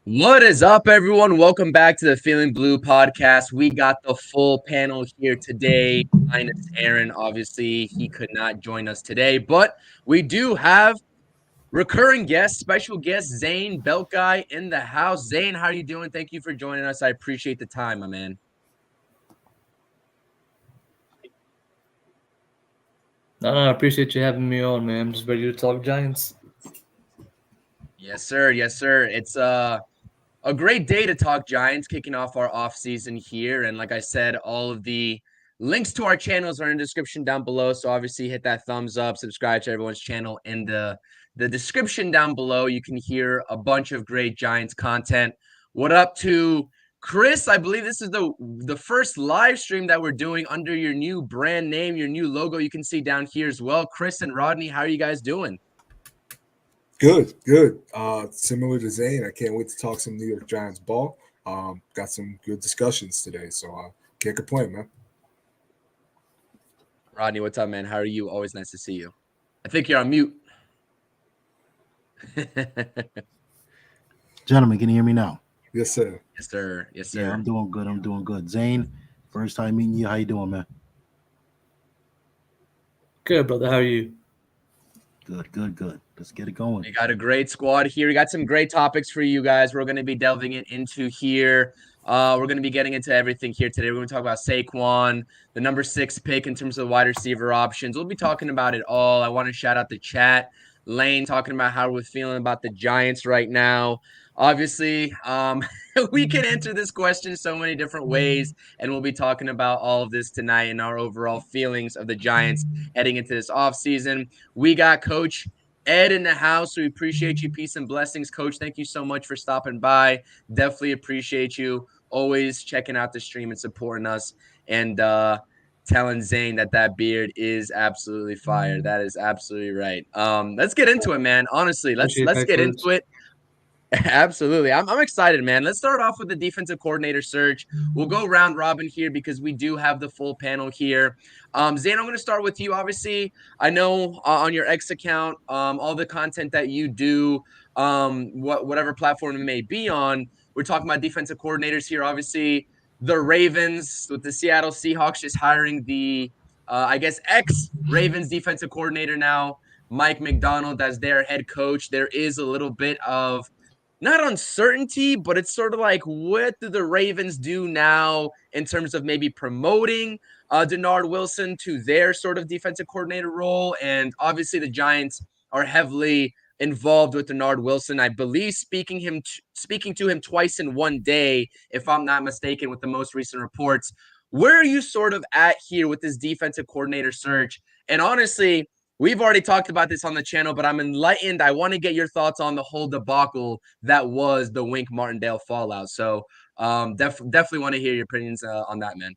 What is up, everyone? Welcome back to the Feeling Blue podcast. We got the full panel here today, minus Aaron. Obviously, he could not join us today, but we do have recurring guest, special guest, Zain Belt Guy in the house. Zain, how are you doing? Thank you for joining us. I appreciate the time, my man. No, I appreciate you having me on, man. I'm just ready to talk Giants. Yes, sir. Yes, sir. It's a great day to talk Giants, kicking off our offseason here. And like I said, all of the links to our channels are in the description down below. So obviously hit that thumbs up, subscribe to everyone's channel in the description down below. You can hear a bunch of great Giants content. What up to Chris? I believe this is the first live stream that we're doing under your new brand name, your new logo. You can see down here as well. Chris and Rodney, how are you guys doing? Good. Similar to Zain, I can't wait to talk some New York Giants ball. Got some good discussions today, so can't complain, man. Rodney, what's up, man? How are you? Always nice to see you. I think you're on mute. Gentlemen, can you hear me now? Yes, sir. Yes, sir. Yes, sir. Yeah, I'm doing good. Zain, first time meeting you. How you doing, man? Good, brother. How are you? Good. Let's get it going. We got a great squad here. We got some great topics for you guys. We're going to be delving into here. We're going to be getting into everything here today. We're going to talk about Saquon, the number 6 pick in terms of wide receiver options. We'll be talking about it all. I want to shout out the chat. Lane talking about how we're feeling about the Giants right now. Obviously, we can answer this question so many different ways, and we'll be talking about all of this tonight and our overall feelings of the Giants heading into this offseason. We got Coach Ed in the house. We appreciate you. Peace and blessings, Coach. Thank you so much for stopping by. Definitely appreciate you. Always checking out the stream and supporting us, and telling Zain that beard is absolutely fire. That is absolutely right. Let's get into it, man. Honestly, let's get into it. Absolutely. I'm excited, man. Let's start off with the defensive coordinator search. We'll go round robin here because we do have the full panel here. Zain, I'm going to start with you. Obviously, I know on your X account, all the content that you do, whatever platform it may be on, we're talking about defensive coordinators here. Obviously, the Ravens with the Seattle Seahawks just hiring the, I guess, ex-Ravens defensive coordinator now, Mike Macdonald, as their head coach. There is a little bit of not uncertainty, but it's sort of like, what do the Ravens do now in terms of maybe promoting Denard Wilson to their sort of defensive coordinator role? And obviously the Giants are heavily involved with Denard Wilson. I believe speaking to him twice in one day, if I'm not mistaken, with the most recent reports. Where are you sort of at here with this defensive coordinator search? And honestly, we've already talked about this on the channel, but I'm enlightened. I want to get your thoughts on the whole debacle that was the Wink Martindale fallout. So definitely want to hear your opinions on that, man.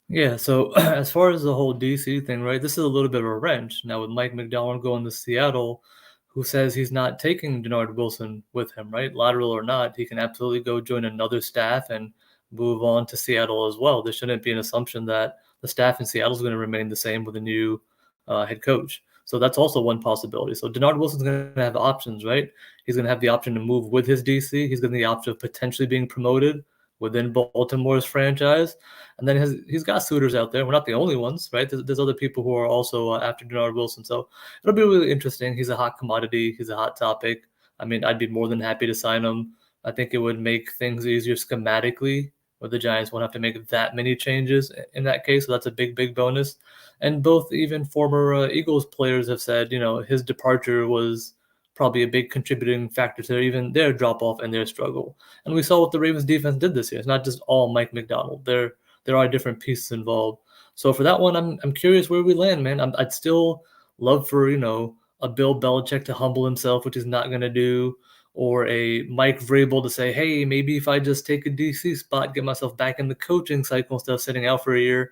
Yeah, so as far as the whole DC thing, right, this is a little bit of a wrench. Now with Mike Macdonald going to Seattle, who says he's not taking Denard Wilson with him, right? Lateral or not, he can absolutely go join another staff and move on to Seattle as well. There shouldn't be an assumption that the staff in Seattle is going to remain the same with a new head coach. So that's also one possibility. So Denard Wilson's going to have options, right? He's going to have the option to move with his DC. He's going to have the option of potentially being promoted within Baltimore's franchise. And then he's got suitors out there. We're not the only ones, right? There's other people who are also after Denard Wilson. So it'll be really interesting. He's a hot commodity. He's a hot topic. I mean, I'd be more than happy to sign him. I think it would make things easier schematically, where the Giants won't have to make that many changes in that case. So that's a big bonus. And both even former Eagles players have said, his departure was probably a big contributing factor to even their drop-off and their struggle. And we saw what the Ravens defense did this year. It's not just all Mike Macdonald. There are different pieces involved. So for that one, I'm curious where we land, man. I'd still love for, a Bill Belichick to humble himself, which he's not going to do, or a Mike Vrabel to say, hey, maybe if I just take a DC spot, get myself back in the coaching cycle instead of sitting out for a year,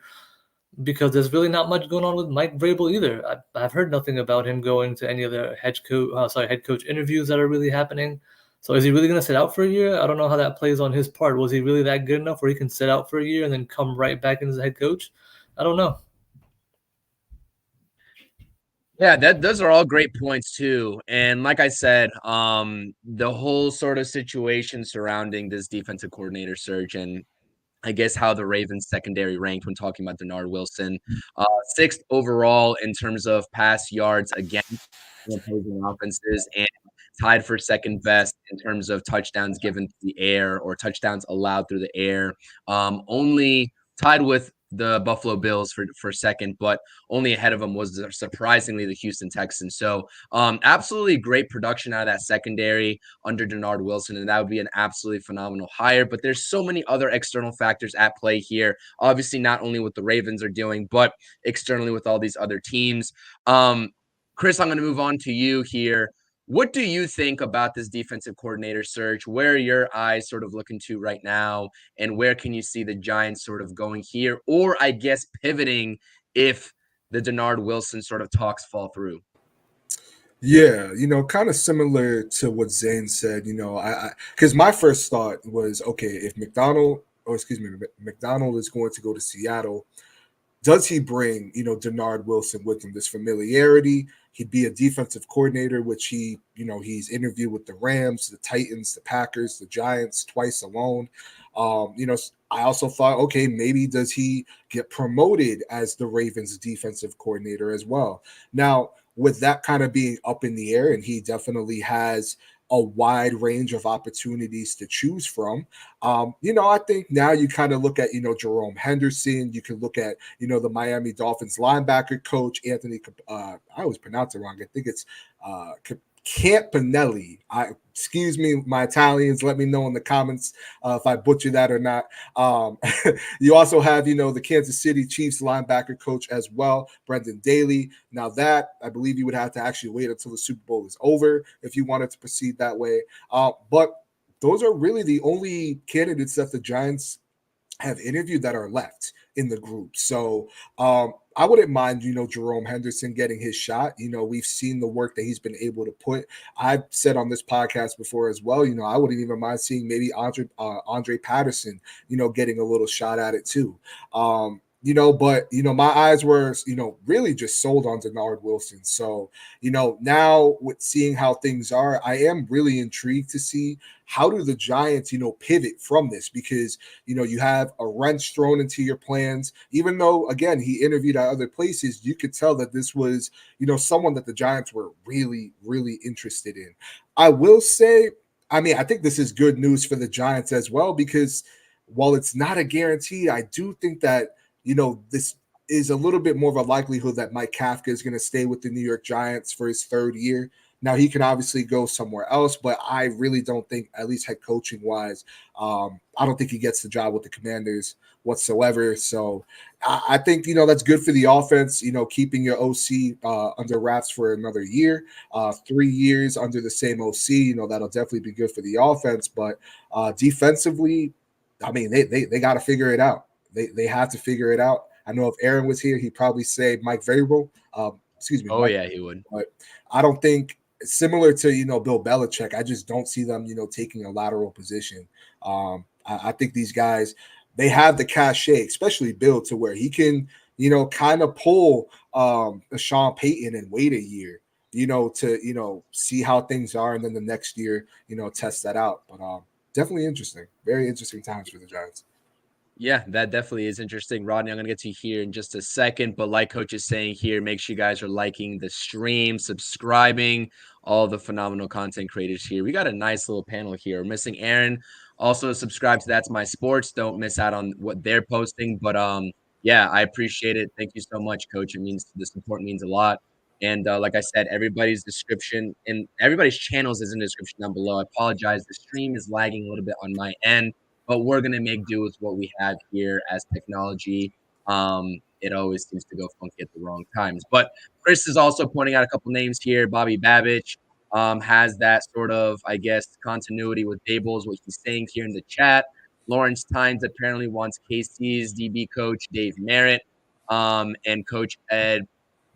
because there's really not much going on with Mike Vrabel either. I've heard nothing about him going to any other head coach interviews that are really happening. So is he really going to sit out for a year? I don't know how that plays on his part. Was he really that good enough where he can sit out for a year and then come right back in as a head coach? I don't know. Yeah, those are all great points too. And like I said, the whole sort of situation surrounding this defensive coordinator search and I guess how the Ravens secondary ranked when talking about Denard Wilson. Sixth overall in terms of pass yards against opposing offenses and tied for second best in terms of touchdowns given to the air or touchdowns allowed through the air. Only tied with the Buffalo Bills for second, but only ahead of them was surprisingly the Houston Texans. So absolutely great production out of that secondary under Denard Wilson, and that would be an absolutely phenomenal hire. But there's so many other external factors at play here. Obviously, not only what the Ravens are doing, but externally with all these other teams. Chris, I'm going to move on to you here. What do you think about this defensive coordinator search? Where are your eyes sort of looking to right now? And where can you see the Giants sort of going here? Or I guess pivoting if the Denard Wilson sort of talks fall through? Yeah, kind of similar to what Zayn said. I because my first thought was, okay, if McDonald is going to go to Seattle, does he bring, Denard Wilson with him? This familiarity. He'd be a defensive coordinator, which he's interviewed with the Rams, the Titans, the Packers, the Giants twice alone. I also thought, okay, maybe does he get promoted as the Ravens defensive coordinator as well? Now, with that kind of being up in the air, and he definitely has a wide range of opportunities to choose from. I think now you kind of look at, Jerome Henderson. You can look at, the Miami Dolphins linebacker coach, Anthony, I always pronounce it wrong. I think it's Campanelli. Excuse me, my Italians. Let me know in the comments if I butcher that or not. You also have, the Kansas City Chiefs linebacker coach as well, Brendan Daly. Now that I believe you would have to actually wait until the Super Bowl is over if you wanted to proceed that way. But those are really the only candidates that the Giants have interviewed that are left in the group. So I wouldn't mind, Jerome Henderson getting his shot. We've seen the work that he's been able to put. I've said on this podcast before as well, I wouldn't even mind seeing maybe Andre Patterson, getting a little shot at it too. But my eyes were, really just sold on Denard Wilson. So, now with seeing how things are, I am really intrigued to see how do the Giants, pivot from this, because, you have a wrench thrown into your plans. Even though, again, he interviewed at other places, you could tell that this was, someone that the Giants were really, really interested in. I will say, I think this is good news for the Giants as well, because while it's not a guarantee, I do think that, this is a little bit more of a likelihood that Mike Kafka is going to stay with the New York Giants for his third year. Now, he can obviously go somewhere else, but I really don't think, at least head coaching wise, I don't think he gets the job with the Commanders whatsoever. So I think, that's good for the offense, keeping your OC under wraps for another year, 3 years under the same OC, that'll definitely be good for the offense. But defensively, they got to figure it out. They have to figure it out. I know if Aaron was here, he'd probably say Mike Vrabel. Excuse me. Oh, Mike, yeah, he would. But I don't think, similar to, Bill Belichick, I just don't see them, taking a lateral position. I think these guys, they have the cachet, especially Bill, to where he can, kind of pull a Sean Payton and wait a year, to, see how things are. And then the next year, test that out. But definitely interesting. Very interesting times for the Giants. Yeah, that definitely is interesting. Rodney, I'm going to get to you here in just a second. But like Coach is saying here, make sure you guys are liking the stream, subscribing, all the phenomenal content creators here. We got a nice little panel here. We're missing Aaron. Also subscribe to That's My Sports. Don't miss out on what they're posting. But yeah, I appreciate it. Thank you so much, Coach. The support means a lot. And like I said, everybody's description and everybody's channels is in the description down below. I apologize. The stream is lagging a little bit on my end, but we're going to make do with what we have here as technology. It always seems to go funky at the wrong times. But Chris is also pointing out a couple names here. Bobby Babich has that sort of, I guess, continuity with Daboll's, what he's saying here in the chat. Lawrence Tynes apparently wants KC's DB coach, Dave Merritt, and Coach Ed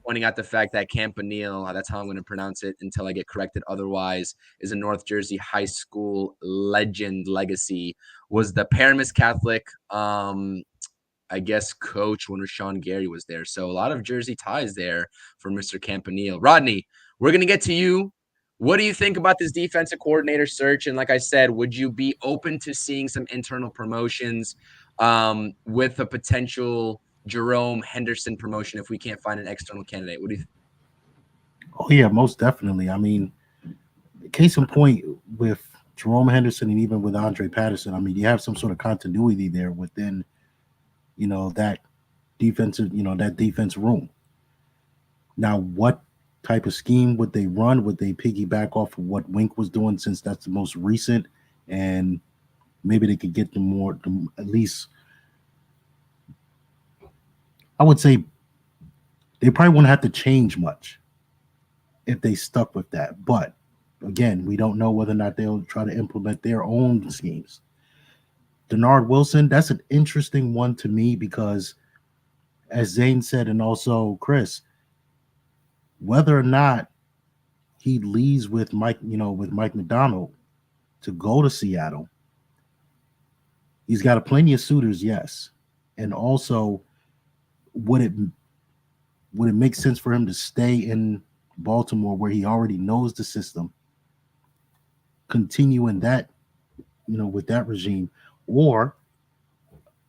pointing out the fact that Campanile, that's how I'm going to pronounce it until I get corrected otherwise, is a North Jersey high school legacy, was the Paramus Catholic, I I guess, coach when Rashawn Gary was there. So a lot of Jersey ties there for Mr. Campanile. Rodney, we're going to get to you. What do you think about this defensive coordinator search? And like I said, would you be open to seeing some internal promotions with a potential Jerome Henderson promotion if we can't find an external candidate? What do you think? Oh yeah, most definitely. I mean, case in point with Jerome Henderson and even with Andre Patterson, I mean, you have some sort of continuity there within, that defense room. Now, what type of scheme would they run? Would they piggyback off of what Wink was doing, since that's the most recent, and maybe they could get at least, I would say they probably wouldn't have to change much if they stuck with that. But again, we don't know whether or not they'll try to implement their own schemes. Denard Wilson, that's an interesting one to me because, as Zain said, and also Chris, whether or not he leaves with Mike McDonald to go to Seattle, he's got plenty of suitors, yes. And also, would it make sense for him to stay in Baltimore where he already knows the system, continue in that, with that regime? Or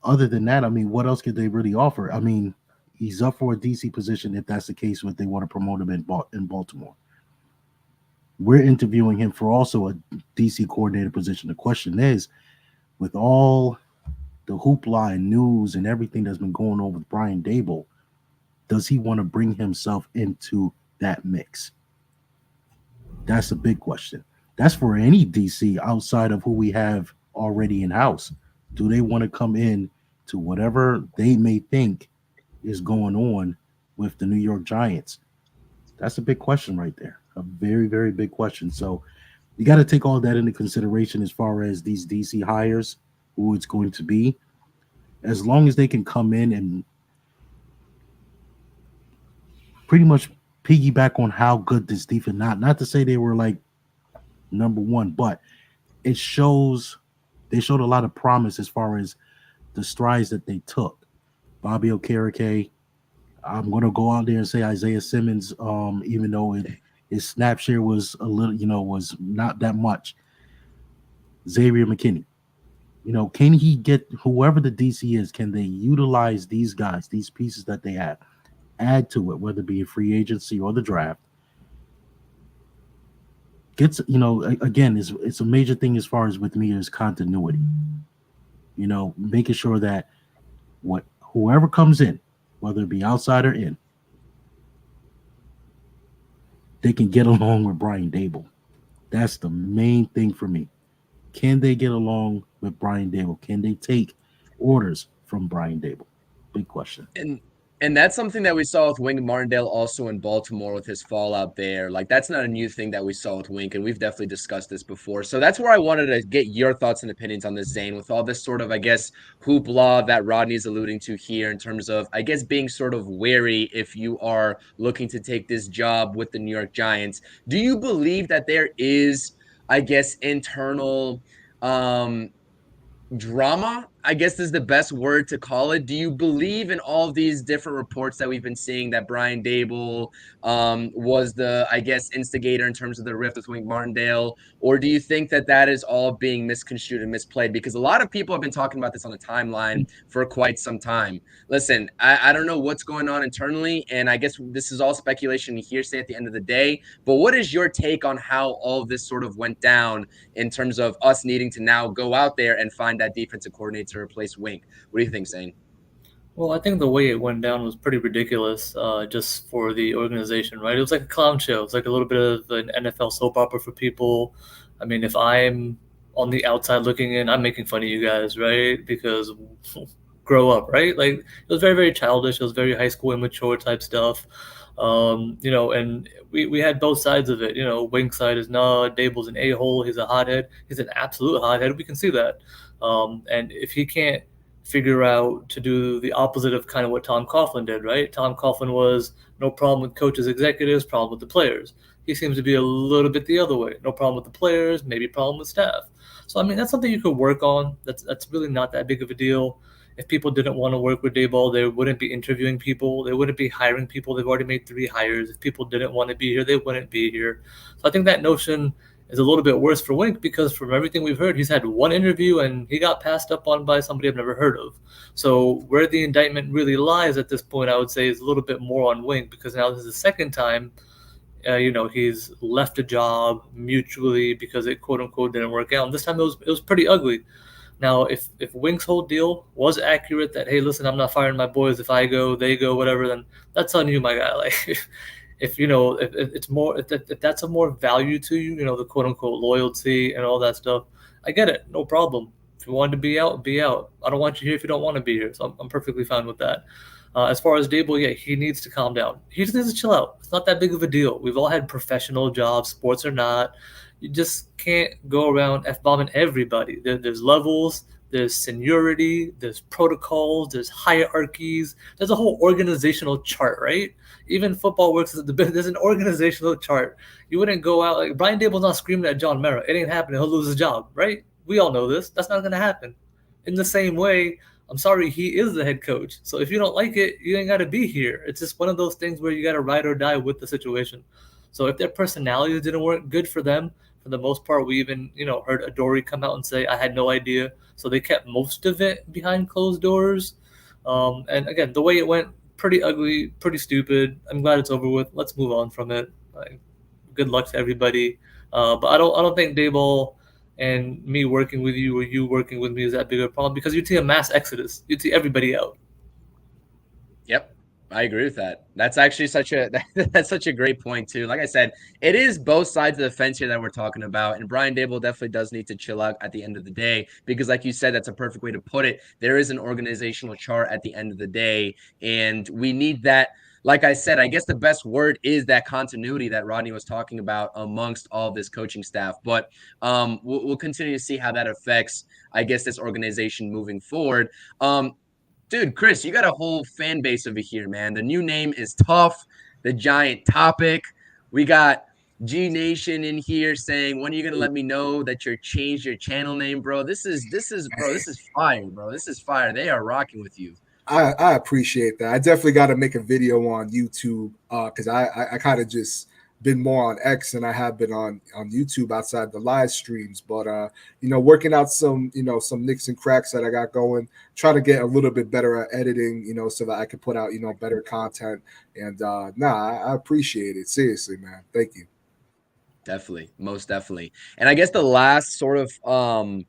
other than that, I mean, what else could they really offer? I mean, he's up for a DC position if that's the case, if they want to promote him in Baltimore. We're interviewing him for also a DC coordinator position. The question is, with all the hoopla and news and everything that's been going on with Brian Daboll, does he want to bring himself into that mix? That's a big question. That's for any DC outside of who we have already in-house. Do they want to come in to whatever they may think is going on with the New York Giants? That's a big question right there. A very, very big question. So you got to take all that into consideration as far as these DC hires, who it's going to be. As long as they can come in and pretty much piggyback on how good this defense, not to say they were like number one, but they showed a lot of promise as far as the strides that they took. Bobby Okereke, I'm going to go out there and say Isaiah Simmons, even though his snap share was a little, was not that much. Xavier McKinney, can he get whoever the DC is, can they utilize these guys, these pieces that they have, add to it, whether it be a free agency or the draft? Gets, again, it's a major thing as far as with me is continuity. Making sure that whoever comes in, whether it be outside or in, they can get along with Brian Daboll. That's the main thing for me. Can they get along with Brian Daboll? Can they take orders from Brian Daboll? Big question. And that's something that we saw with Wink Martindale also in Baltimore with his fallout there. Like, that's not a new thing that we saw with Wink, and we've definitely discussed this before. So that's where I wanted to get your thoughts and opinions on this, Zain, with all this sort of, I guess, hoopla that Rodney's alluding to here in terms of, I guess, being sort of wary if you are looking to take this job with the New York Giants. Do you believe that there is, I guess, internal drama, I guess is the best word to call it? Do you believe in all of these different reports that we've been seeing that Brian Daboll was the, I guess, instigator in terms of the rift with Wink Martindale? Or do you think that that is all being misconstrued and misplayed? Because a lot of people have been talking about this on the timeline for quite some time. Listen, I don't know what's going on internally, and I guess this is all speculation and hearsay at the end of the day, but what is your take on how all of this sort of went down in terms of us needing to now go out there and find that defensive coordinator to replace Wink? What do you think, Zain? Well, I think the way it went down was pretty ridiculous, just for the organization, right? It was like a clown show. It's like a little bit of an NFL soap opera for people. I mean, if I'm on the outside looking in, I'm making fun of you guys, right? Because grow up, right? Like, it was very, very childish. It was very high school immature type stuff. And we had both sides of it. Wink's side is, no, Daboll's an a-hole. He's a hothead. He's an absolute hothead. We can see that. And if he can't figure out to do the opposite of kind of what Tom Coughlin did, right? Tom Coughlin was no problem with coaches, executives, problem with the players. He seems to be a little bit the other way. No problem with the players, maybe problem with staff. So, I mean, that's something you could work on. That's really not that big of a deal. If people didn't want to work with Dayball, they wouldn't be interviewing people. They wouldn't be hiring people. They've already made 3 hires. If people didn't want to be here, they wouldn't be here. So I think that notion is a little bit worse for Wink, because from everything we've heard, he's had 1 interview and he got passed up on by somebody I've never heard of. So where the indictment really lies at this point, I would say, is a little bit more on Wink, because now this is the second time he's left a job mutually because it quote unquote didn't work out. And this time it was pretty ugly. Now, if Wink's whole deal was accurate, that, hey, listen, I'm not firing my boys, if I go, they go, whatever, then that's on you, my guy. Like, if it's more, if that's a more value to you, the quote unquote loyalty and all that stuff, I get it, no problem. If you wanted to be out, be out. I don't want you here if you don't want to be here. So I'm perfectly fine with that. As far as Dable, yeah, he needs to calm down. He just needs to chill out. It's not that big of a deal. We've all had professional jobs, sports or not. You just can't go around F-bombing everybody. There's levels, there's seniority, there's protocols, there's hierarchies. There's a whole organizational chart, right? Even football works as there's an organizational chart. You wouldn't go out, like, Brian Dable's not screaming at John Mara. It ain't happening. He'll lose his job, right? We all know this. That's not going to happen. In the same way, I'm sorry, he is the head coach. So if you don't like it, you ain't got to be here. It's just one of those things where you got to ride or die with the situation. So if their personalities didn't work, good for them. For the most part, we even, heard Adoree come out and say, I had no idea. So they kept most of it behind closed doors. And again, the way it went, pretty ugly, pretty stupid. I'm glad it's over with. Let's move on from it. Good luck to everybody. But I don't think Dayball and me working with you or you working with me is that big of a problem, because you'd see a mass exodus. You'd see everybody out. Yep. I agree with that. That's actually such a great point too. Like I said, it is both sides of the fence here that we're talking about, and Brian Daboll definitely does need to chill out at the end of the day, because like you said, that's a perfect way to put it. There is an organizational chart at the end of the day, and we need that. Like I said, I guess the best word is that continuity that Rodney was talking about amongst all of this coaching staff. But we'll continue to see how that affects, I guess, this organization moving forward. Dude, Chris, you got a whole fan base over here, man. The new name is Tough, the Giant Topic. We got G Nation in here saying, when are you gonna let me know that you're changed your channel name, bro? This is fire, bro. This is fire. They are rocking with you. I appreciate that. I definitely got to make a video on YouTube because I kind of just been more on X than I have been on YouTube outside the live streams. But working out some some nicks and cracks that I got going, trying to get a little bit better at editing, so that I can put out better content. And I appreciate it, seriously, man. Thank you. Definitely, most definitely. And I guess the last sort of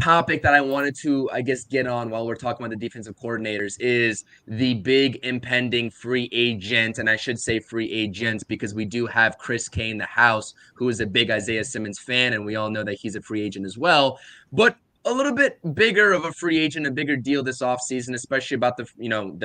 topic that I wanted to, I guess, get on while we're talking about the defensive coordinators is the big impending free agent, and I should say free agents because we do have Chris K in the house, who is a big Isaiah Simmons fan, and we all know that he's a free agent as well. But a little bit bigger of a free agent, a bigger deal this offseason, especially about the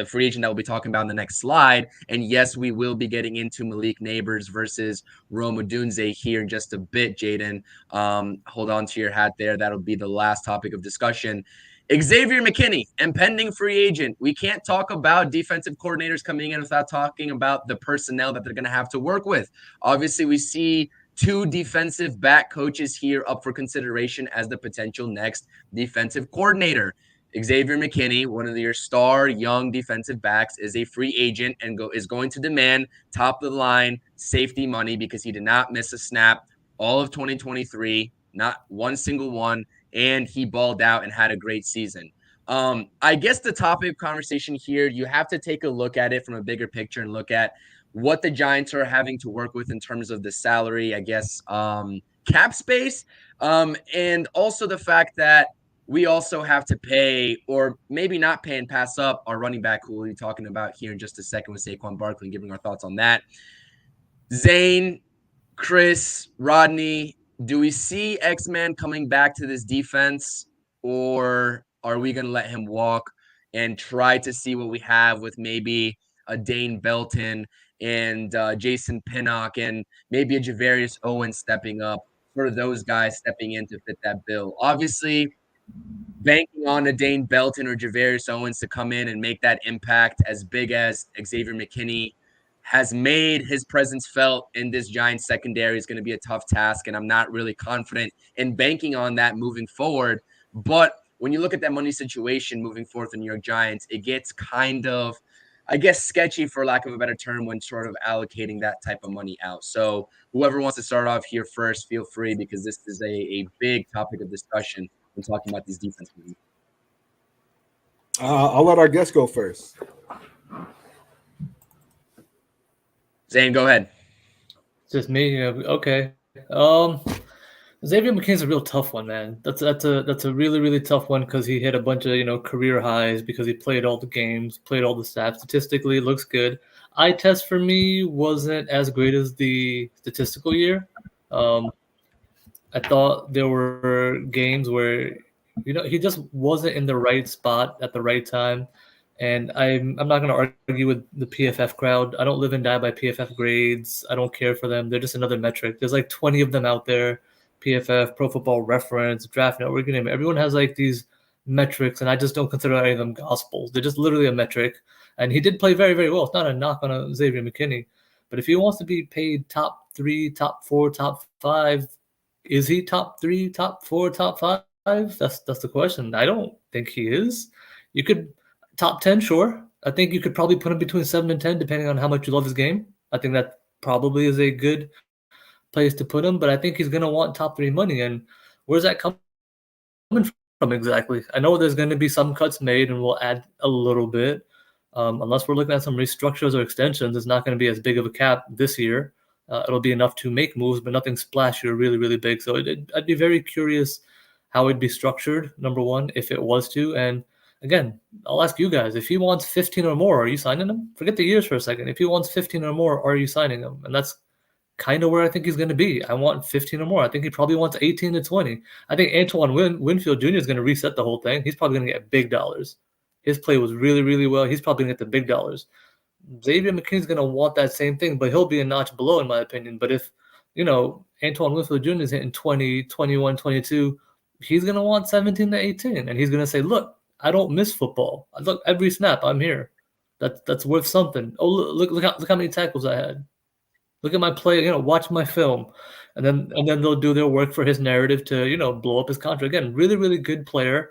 free agent that we'll be talking about in the next slide. And yes, we will be getting into Malik Neighbors versus Rome Odunze here in just a bit, Jaden. Hold on to your hat there. That'll be the last topic of discussion. Xavier McKinney, impending free agent. We can't talk about defensive coordinators coming in without talking about the personnel that they're going to have to work with. Obviously, we see 2 defensive back coaches here up for consideration as the potential next defensive coordinator. Xavier McKinney, one of your star young defensive backs, is a free agent and is going to demand top of the line safety money because he did not miss a snap all of 2023, not one single one, and he balled out and had a great season. I guess the topic of conversation here, you have to take a look at it from a bigger picture and look at what the Giants are having to work with in terms of the salary, I guess, cap space, and also the fact that we also have to pay, or maybe not pay and pass up, our running back, who we'll be talking about here in just a second with Saquon Barkley, and giving our thoughts on that. Zain, Chris, Rodney, do we see X-Man coming back to this defense, or are we going to let him walk and try to see what we have with maybe a Dane Belton and Jason Pinnock and maybe a Javarius Owens stepping up, for those guys stepping in to fit that bill? Obviously, banking on a Dane Belton or Javarius Owens to come in and make that impact as big as Xavier McKinney has made his presence felt in this Giants secondary is going to be a tough task, and I'm not really confident in banking on that moving forward. But when you look at that money situation moving forward, the New York Giants, it gets kind of, I guess, sketchy for lack of a better term when sort of allocating that type of money out. So whoever wants to start off here first, feel free, because this is a big topic of discussion when talking about these defense moves. I'll let our guest go first. Zain, go ahead. Just me. Okay. Xavier McKinnon's a real tough one, man. That's a really, really tough one because he hit a bunch of career highs because he played all the games, played all the stats. Statistically, it looks good. Eye test for me wasn't as great as the statistical year. I thought there were games where he just wasn't in the right spot at the right time. And I'm not going to argue with the PFF crowd. I don't live and die by PFF grades. I don't care for them. They're just another metric. There's like 20 of them out there. PFF, Pro Football Reference, Draft Network, everyone has like these metrics, and I just don't consider any of them gospels. They're just literally a metric. And he did play very, very well. It's not a knock on Xavier McKinney. But if he wants to be paid top 3, top 4, top 5, is he top 3, top 4, top 5? That's the question. I don't think he is. You could top 10, sure. I think you could probably put him between 7 and 10, depending on how much you love his game. I think that probably is a good place to put him, but I think he's going to want top 3 money. And where's that coming from exactly? I know there's going to be some cuts made, and we'll add a little bit. Unless we're looking at some restructures or extensions, it's not going to be as big of a cap this year. It'll be enough to make moves, but nothing splashy or really, really big. So I'd be very curious how it'd be structured, number one, if it was to. And again, I'll ask you guys, if he wants 15 or more, are you signing him? Forget the years for a second. If he wants 15 or more, are you signing him? And that's kind of where I think he's going to be. I want 15 or more. I think he probably wants 18 to 20. I think Antoine Winfield Jr. is going to reset the whole thing. He's probably going to get big dollars. His play was really, really well. He's probably going to get the big dollars. Xavier McKinney's going to want that same thing, but he'll be a notch below, in my opinion. But if, Antoine Winfield Jr. is hitting 20, 21, 22, he's going to want 17 to 18. And he's going to say, look, I don't miss football. Look, every snap, I'm here. That's worth something. Oh, look how many tackles I had. Look at my play, watch my film. And then they'll do their work for his narrative to, blow up his contract. Again, really, really good player.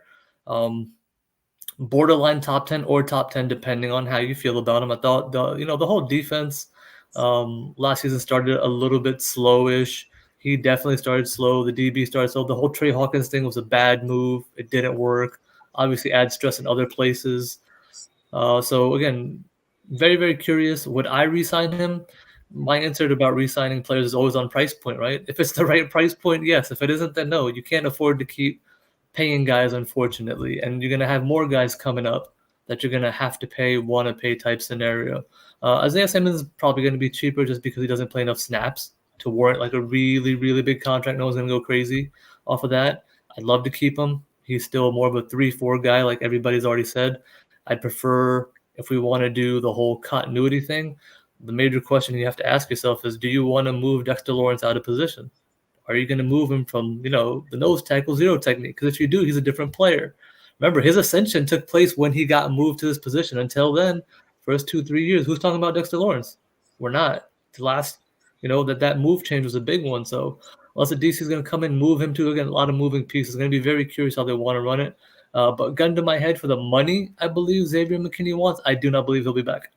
Borderline top 10 or top 10, depending on how you feel about him. I thought the whole defense last season started a little bit slowish. He definitely started slow. The DB started slow. The whole Trey Hawkins thing was a bad move. It didn't work. Obviously adds stress in other places. So again, very, very curious. Would I re-sign him? My answer about re-signing players is always on price point, right? If it's the right price point, yes. If it isn't, then no. You can't afford to keep paying guys, unfortunately. And you're going to have more guys coming up that you're going to have to pay, want to pay type scenario. Isaiah Simmons is probably going to be cheaper just because he doesn't play enough snaps to warrant like a really, really big contract. No one's going to go crazy off of that. I'd love to keep him. He's still more of a 3-4 guy, like everybody's already said. I'd prefer, if we want to do the whole continuity thing, the major question you have to ask yourself is, do you want to move Dexter Lawrence out of position? Are you going to move him from, the nose tackle zero technique? Because if you do, he's a different player. Remember, his ascension took place when he got moved to this position. Until then, first 2-3 years, who's talking about Dexter Lawrence? We're not. The last, that move change was a big one. So unless the DC is going to come in, move him to, again, a lot of moving pieces. Going to be very curious how they want to run it. But gun to my head, for the money I believe Xavier McKinney wants, I do not believe he'll be back.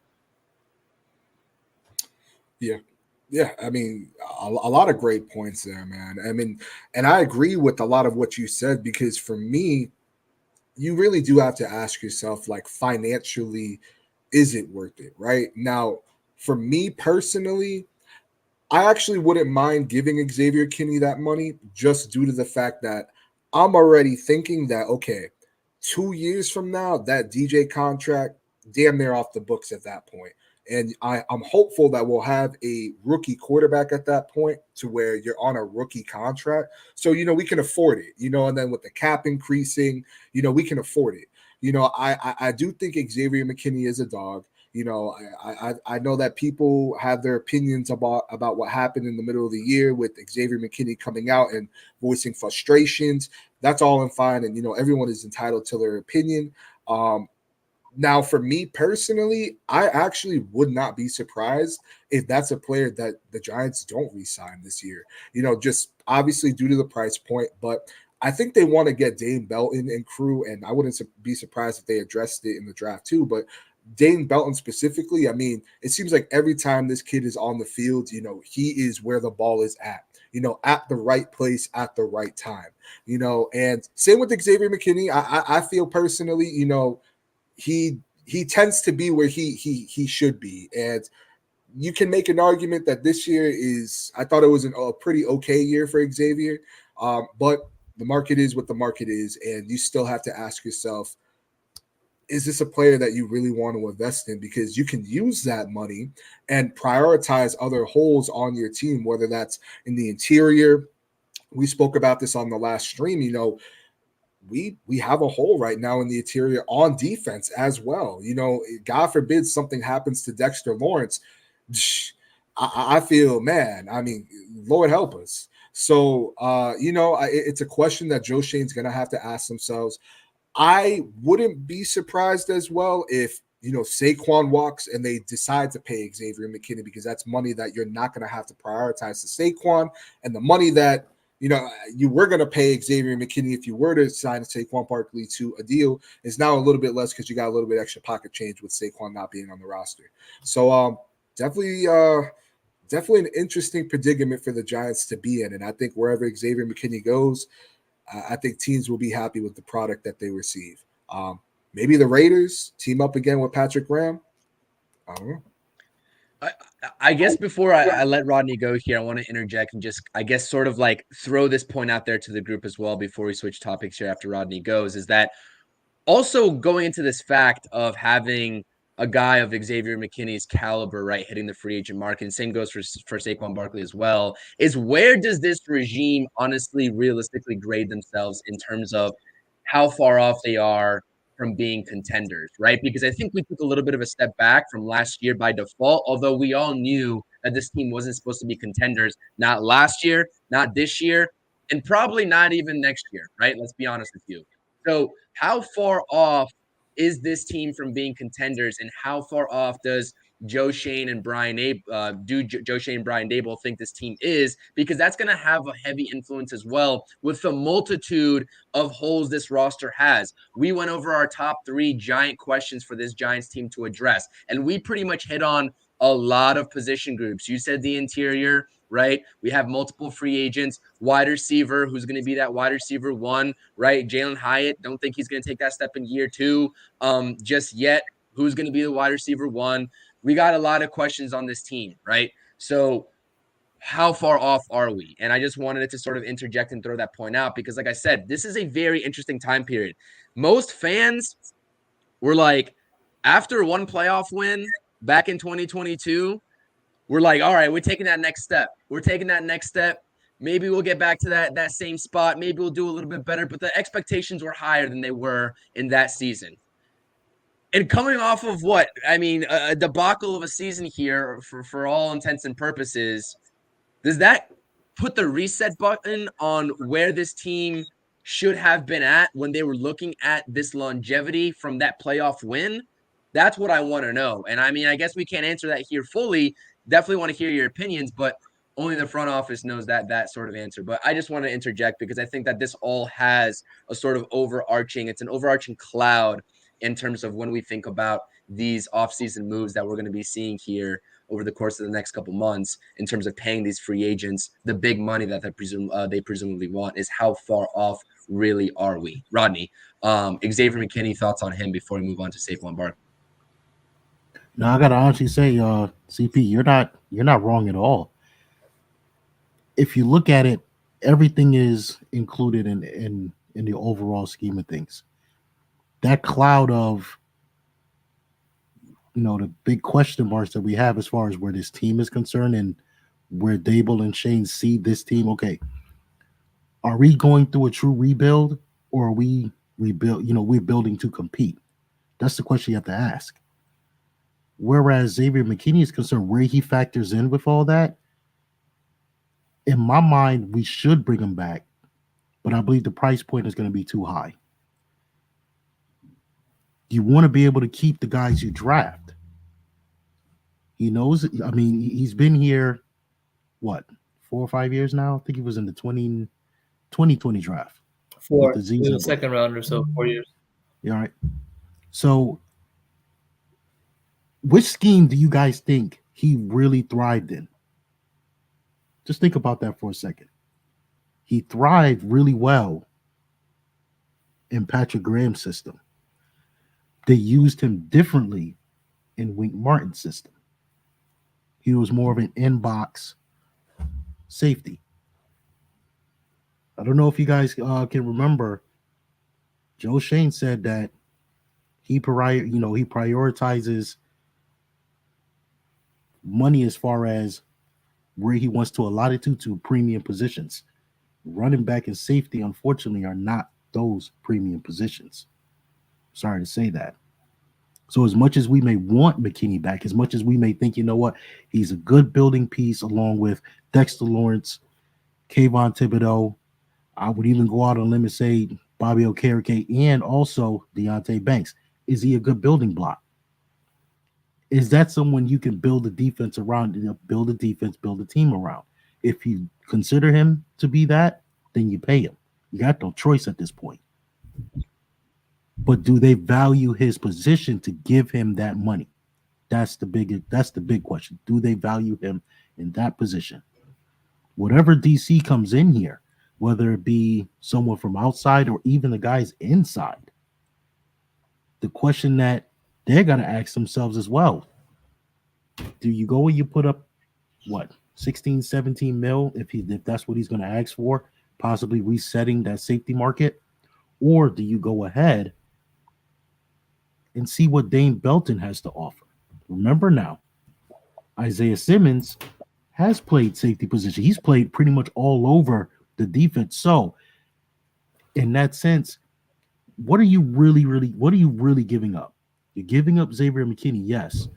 Yeah, I mean, a lot of great points there, man. I mean, and I agree with a lot of what you said, because for me, you really do have to ask yourself, like, financially, is it worth it, right? Now, for me personally, I actually wouldn't mind giving Xavier McKinney that money, just due to the fact that I'm already thinking that, okay, 2 years from now, that DJ contract, damn near off the books at that point. And I'm hopeful that we'll have a rookie quarterback at that point, to where you're on a rookie contract. So, we can afford it, and then with the cap increasing, we can afford it. I do think Xavier McKinney is a dog. I know that people have their opinions about what happened in the middle of the year with Xavier McKinney coming out and voicing frustrations. That's all in fine. And, everyone is entitled to their opinion. Now, for me personally, I actually would not be surprised if that's a player that the Giants don't re-sign this year. Just obviously due to the price point. But I think they want to get Dane Belton and crew, and I wouldn't be surprised if they addressed it in the draft too. But Dane Belton specifically, I mean, it seems like every time this kid is on the field, he is where the ball is at, at the right place at the right time, and same with Xavier McKinney. I feel personally, he tends to be where he should be. And you can make an argument that this year I thought it was a pretty okay year for Xavier. But the market is what the market is. And you still have to ask yourself, is this a player that you really want to invest in? Because you can use that money and prioritize other holes on your team, whether that's in the interior. We spoke about this on the last stream, we have a hole right now in the interior on defense as well. God forbid something happens to Dexter Lawrence. I feel, man, I mean, Lord help us. So, it's a question that Joe Schoen's going to have to ask themselves. I wouldn't be surprised as well if, Saquon walks and they decide to pay Xavier McKinney, because that's money that you're not going to have to prioritize to Saquon, and the money that, you were going to pay Xavier McKinney if you were to sign Saquon Barkley to a deal is now a little bit less because you got a little bit extra pocket change with Saquon not being on the roster. So, definitely an interesting predicament for the Giants to be in. And I think wherever Xavier McKinney goes, I think teams will be happy with the product that they receive. Maybe the Raiders team up again with Patrick Graham. I don't know. I guess before I let Rodney go here, I want to interject and just, I guess, sort of like throw this point out there to the group as well before we switch topics here after Rodney goes, is that also going into this fact of having a guy of Xavier McKinney's caliber, right, hitting the free agent market, and same goes for Saquon Barkley as well, is where does this regime honestly, realistically grade themselves in terms of how far off they are from being contenders, right? Because I think we took a little bit of a step back from last year by default, although we all knew that this team wasn't supposed to be contenders, not last year, not this year, and probably not even next year, right? Let's be honest with you. So how far off is this team from being contenders, and how far off does Joe Schoen and Brian Daboll think this team is? Because that's going to have a heavy influence as well with the multitude of holes this roster has. We went over our top 3 giant questions for this Giants team to address, and we pretty much hit on a lot of position groups. You said the interior, right? We have multiple free agents, wide receiver, who's going to be that wide receiver 1, right? Jalen Hyatt, don't think he's going to take that step in year 2 just yet. Who's going to be the wide receiver 1? We got a lot of questions on this team, right? So how far off are we? And I just wanted to sort of interject and throw that point out because, like I said, this is a very interesting time period. Most fans were like, after one playoff win back in 2022, we're like, all right, we're taking that next step. We're taking that next step. Maybe we'll get back to that same spot. Maybe we'll do a little bit better. But the expectations were higher than they were in that season. And coming off of what? I mean, a debacle of a season here for all intents and purposes, does that put the reset button on where this team should have been at when they were looking at this longevity from that playoff win? That's what I want to know. And I mean, I guess we can't answer that here fully. Definitely want to hear your opinions, but only the front office knows that sort of answer. But I just want to interject because I think that this all has a sort of it's an overarching cloud in terms of when we think about these offseason moves that we're going to be seeing here over the course of the next couple months in terms of paying these free agents the big money that they presumably want. Is how far off really are we? Rodney, Xavier McKinney, thoughts on him before we move on to Saquon Barkley? No, I gotta honestly say, CP, you're not wrong at all. If you look at it, everything is included in the overall scheme of things. That cloud of the big question marks that we have as far as where this team is concerned and where Daboll and Shane see this team. Okay, are we going through a true rebuild, or are we we're building to compete? That's the question you have to ask. Whereas Xavier McKinney is concerned, where he factors in with all that, in my mind, we should bring him back, but I believe the price point is going to be too high. You want to be able to keep the guys you draft. He knows, I mean, he's been here, 4 or 5 years now? I think he was in the 2020 draft. 4. the He Z's was a number. second rounder, so 4 years. Yeah, all right. So, which scheme do you guys think he really thrived in? Just think about that for a second. He thrived really well in Patrick Graham's system. They used him differently in Wink Martin's system. He was more of an in-box safety. I don't know if you guys can remember. Joe Shane said that he prioritizes money as far as where he wants to allot it to premium positions. Running back and safety, unfortunately, are not those premium positions. Sorry to say that. So as much as we may want McKinney back, as much as we may think, you know what, he's a good building piece along with Dexter Lawrence, Kayvon Thibodeau. I would even go out on a limb and say Bobby Okereke and also Deonte Banks. Is he a good building block? Is that someone you can build a defense around, build a defense, build a team around? If you consider him to be that, then you pay him. You got no choice at this point. But do they value his position to give him that money? That's the big question. Do they value him in that position? Whatever DC comes in here, whether it be someone from outside or even the guys inside, the question that they're going to ask themselves as well, do you go and you put up what, 16, 17 mil if that's what he's going to ask for, possibly resetting that safety market? Or do you go ahead and see what Dane Belton has to offer? Remember now, Isaiah Simmons has played safety position. He's played pretty much all over the defense. So in that sense, what are you really giving up? You're giving up Xavier McKinney, yes.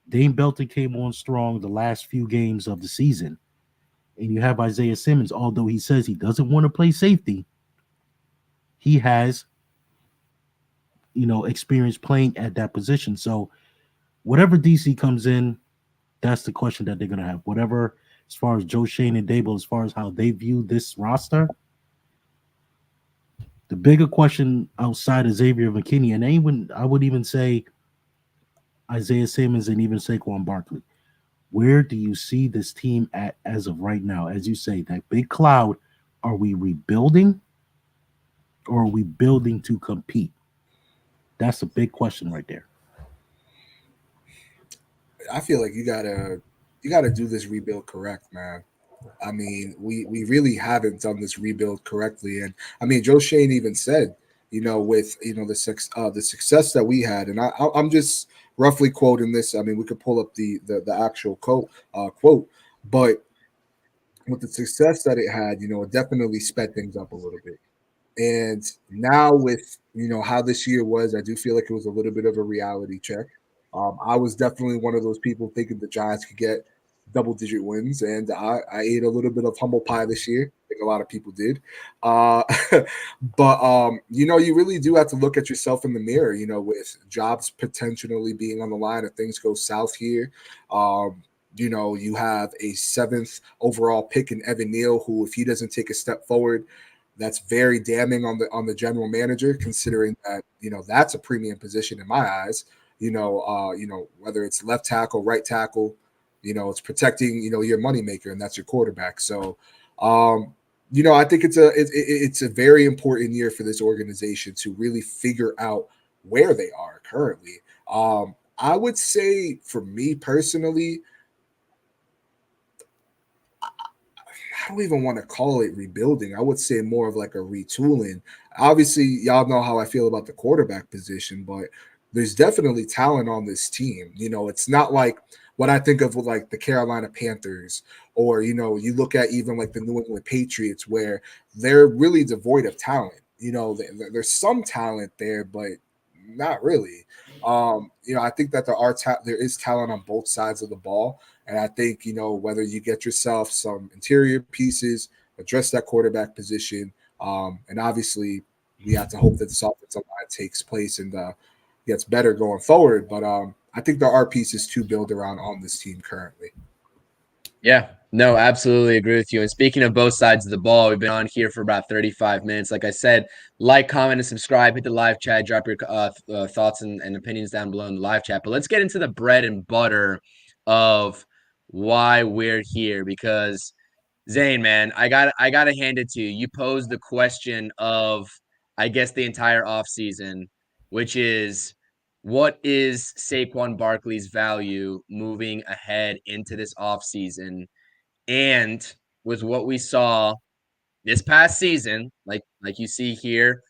Dane Belton came on strong the last few games of the season. And you have Isaiah Simmons, although he says he doesn't want to play safety, he has, experience playing at that position. So whatever DC comes in, that's the question that they're going to have. Whatever, as far as Joe Shane and Dable, as far as how they view this roster, the bigger question outside of Xavier McKinney, and I would even say Isaiah Simmons and even Saquon Barkley, where do you see this team at as of right now? As you say, that big cloud, are we rebuilding or are we building to compete? That's a big question right there. I feel like you gotta do this rebuild correct, man. I mean, we really haven't done this rebuild correctly, and I mean, Joe Shane even said, with the success that we had, and I'm just roughly quoting this. I mean, we could pull up the actual quote, but with the success that it had, it definitely sped things up a little bit. And now with how this year was, I do feel like it was a little bit of a reality check. I was definitely one of those people thinking the Giants could get double-digit wins, and I ate a little bit of humble pie this year. I think a lot of people did. But you really do have to look at yourself in the mirror. With jobs potentially being on the line if things go south here. You have a 7th overall pick in Evan Neal, who, if he doesn't take a step forward, that's very damning on the general manager, considering that that's a premium position in my eyes. Whether it's left tackle, right tackle, it's protecting your moneymaker, and that's your quarterback. So, I think it's a very important year for this organization to really figure out where they are currently. I would say, for me personally, I don't even want to call it rebuilding. I would say more of like a retooling. Obviously, y'all know how I feel about the quarterback position, but there's definitely talent on this team. It's not like what I think of with like the Carolina Panthers, or you look at even like the New England Patriots, where they're really devoid of talent. There's some talent there, but not really. I think that there is talent on both sides of the ball. And I think, whether you get yourself some interior pieces, address that quarterback position, and obviously we have to hope that this offensive line takes place and gets better going forward. But I think there are pieces to build around on this team currently. Yeah, No, absolutely agree with you. And speaking of both sides of the ball, we've been on here for about 35 minutes. Like I said, like, comment, and subscribe. Hit the live chat. Drop your thoughts and opinions down below in the live chat. But let's get into the bread and butter of why we're here. Because Zain, man, I gotta hand it to you. You posed the question of, I guess, the entire offseason, which is, what is Saquon Barkley's value moving ahead into this offseason? And with what we saw this past season, like you see here,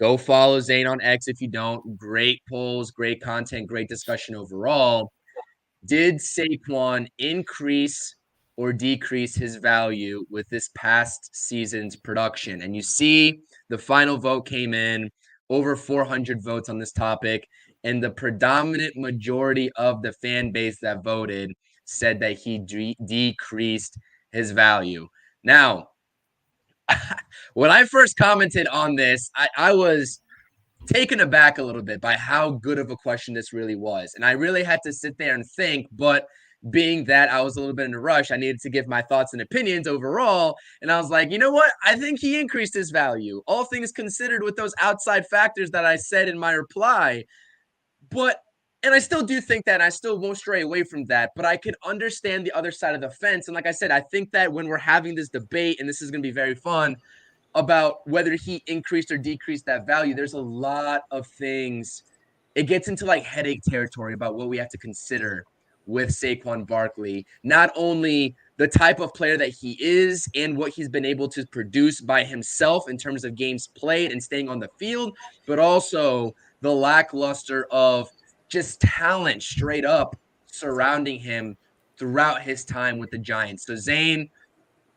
go follow Zain on X if you don't. Great polls, great content, great discussion overall. Did Saquon increase or decrease his value with this past season's production? And you see the final vote came in, over 400 votes on this topic, and the predominant majority of the fan base that voted said that he decreased his value. Now, when I first commented on this, I was taken aback a little bit by how good of a question this really was. And I really had to sit there and think, but being that I was a little bit in a rush, I needed to give my thoughts and opinions overall. And I was like, you know what? I think he increased his value, all things considered, with those outside factors that I said in my reply. And I still do think that, and I still won't stray away from that, but I can understand the other side of the fence. And like I said, I think that when we're having this debate, and this is going to be very fun, about whether he increased or decreased that value, there's a lot of things. It gets into like headache territory about what we have to consider with Saquon Barkley. Not only the type of player that he is and what he's been able to produce by himself in terms of games played and staying on the field, but also the lackluster of just talent straight up surrounding him throughout his time with the Giants. So Zain,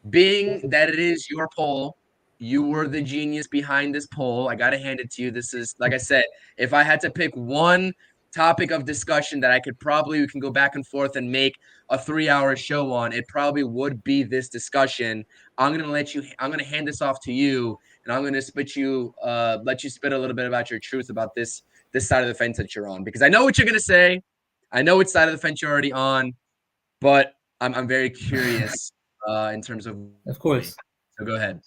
being that it is your poll, you were the genius behind this poll. I got to hand it to you. This is, like I said, if I had to pick one topic of discussion that we can go back and forth and make a 3-hour show on, it probably would be this discussion. I'm going to hand this off to you, and I'm going to let you spit a little bit about your truth about this side of the fence that you're on, because I know what you're going to say. I know which side of the fence you're already on, but I'm very curious in terms of course. So go ahead.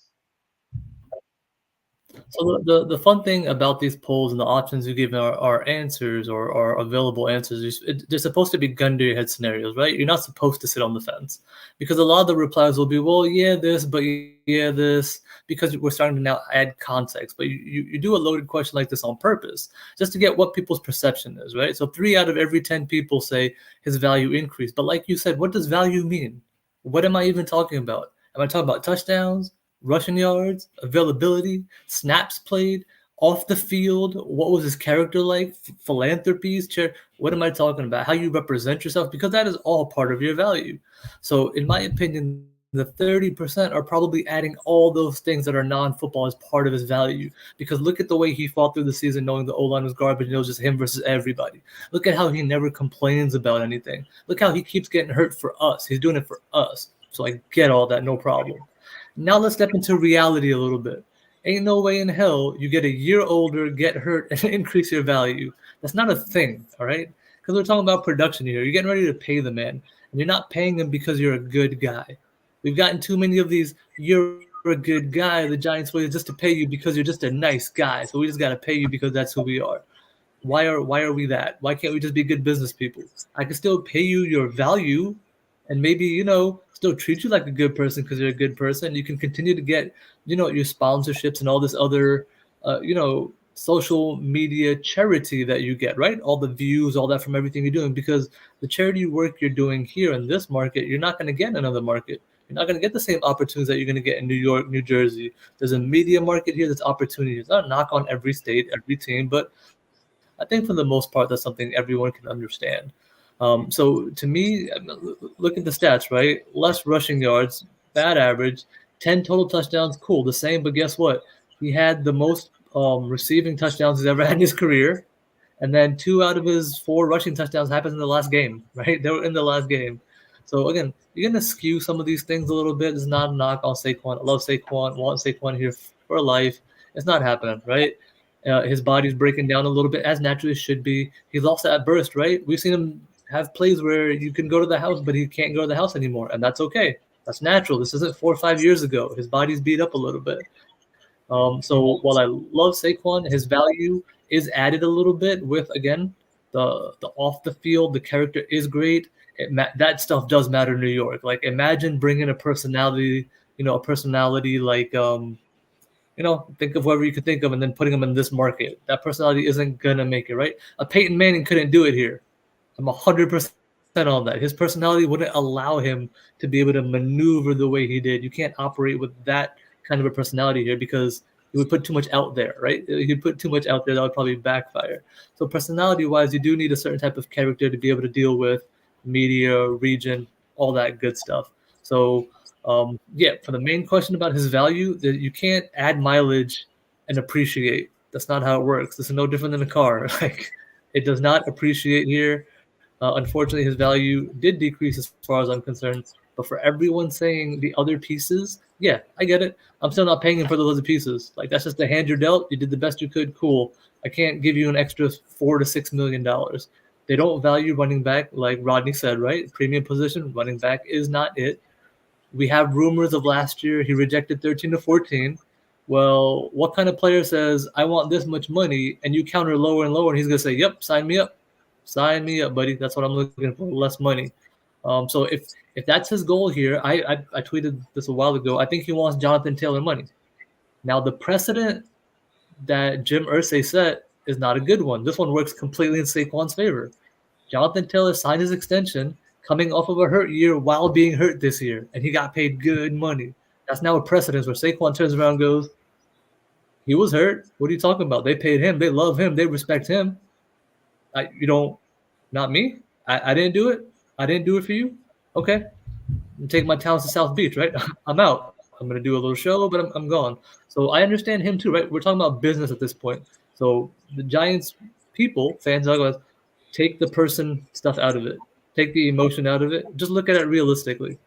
So the fun thing about these polls and the options you give are answers or available answers. They're supposed to be gun to your head scenarios, right? You're not supposed to sit on the fence, because a lot of the replies will be, well, yeah, this, but yeah, this, because we're starting to now add context. But you do a loaded question like this on purpose, just to get what people's perception is, right? So 3 out of every 10 people say his value increased. But like you said, what does value mean? What am I even talking about? Am I talking about touchdowns, rushing yards, availability, snaps played, off the field? What was his character like? Philanthropies, what am I talking about? How you represent yourself? Because that is all part of your value. So in my opinion, the 30% are probably adding all those things that are non-football as part of his value. Because look at the way he fought through the season knowing the O-line was garbage and it was just him versus everybody. Look at how he never complains about anything. Look how he keeps getting hurt for us. He's doing it for us. So I get all that, no problem. Now let's step into reality a little bit. Ain't no way in hell you get a year older, get hurt, and increase your value. That's not a thing, all right? Because we're talking about production here. You're getting ready to pay the man, and you're not paying him because you're a good guy. We've gotten too many of these, you're a good guy, the Giants way, just to pay you because you're just a nice guy. So we just got to pay you because that's who we are. Why are we that? Why can't we just be good business people? I can still pay you your value and maybe, still treat you like a good person because you're a good person. You can continue to get, your sponsorships and all this other, social media charity that you get, right? All the views, all that from everything you're doing, because the charity work you're doing here in this market, you're not going to get in another market. You're not going to get the same opportunities that you're going to get in New York, New Jersey. There's a media market here. There's opportunities. It's not a knock on every state, every team, but I think for the most part, that's something everyone can understand. So to me, look at the stats, right? Less rushing yards, bad average, 10 total touchdowns, cool, the same. But guess what? He had the most receiving touchdowns he's ever had in his career. And then 2 out of his 4 rushing touchdowns happened in the last game, right? They were in the last game. So again, you're going to skew some of these things a little bit. It's not a knock on Saquon. I love Saquon, want Saquon here for life. It's not happening, right? His body's breaking down a little bit, as naturally it should be. He lost that burst, right? We've seen him have plays where you can go to the house, but he can't go to the house anymore, and that's okay. That's natural. This isn't 4 or 5 years ago. His body's beat up a little bit. So while I love Saquon, his value is added a little bit with, again, the off the field. The character is great. That stuff does matter in New York. Like, imagine bringing a personality like think of whoever you could think of, and then putting them in this market. That personality isn't gonna make it, right? A Peyton Manning couldn't do it here. I'm 100% on that. His personality wouldn't allow him to be able to maneuver the way he did. You can't operate with that kind of a personality here because he would put too much out there, right? He'd put too much out there, that would probably backfire. So personality-wise, you do need a certain type of character to be able to deal with media, region, all that good stuff. So for the main question about his value, you can't add mileage and appreciate. That's not how it works. This is no different than a car. Like, it does not appreciate here. Unfortunately, his value did decrease as far as I'm concerned. But for everyone saying the other pieces, yeah, I get it. I'm still not paying him for those other pieces. Like, that's just the hand you're dealt. You did the best you could. Cool. I can't give you an extra $4 to $6 million. They don't value running back, like Rodney said, right? Premium position, running back is not it. We have rumors of last year he rejected 13 to 14. Well, what kind of player says, I want this much money, and you counter lower and lower, and he's going to say, yep, sign me up. Sign me up, buddy. That's what I'm looking for, less money. So if that's his goal here, I tweeted this a while ago. I think he wants Jonathan Taylor money. Now, the precedent that Jim Irsay set is not a good one. This one works completely in Saquon's favor. Jonathan Taylor signed his extension coming off of a hurt year while being hurt this year, and he got paid good money. That's now a precedent where Saquon turns around and goes, he was hurt. What are you talking about? They paid him. They love him. They respect him. Not me. I didn't do it. I didn't do it for you. Okay. I'm taking my talents to South Beach, right? I'm out. I'm going to do a little show, but I'm gone. So I understand him too, right? We're talking about business at this point. So the Giants people, fans, take the person stuff out of it. Take the emotion out of it. Just look at it realistically.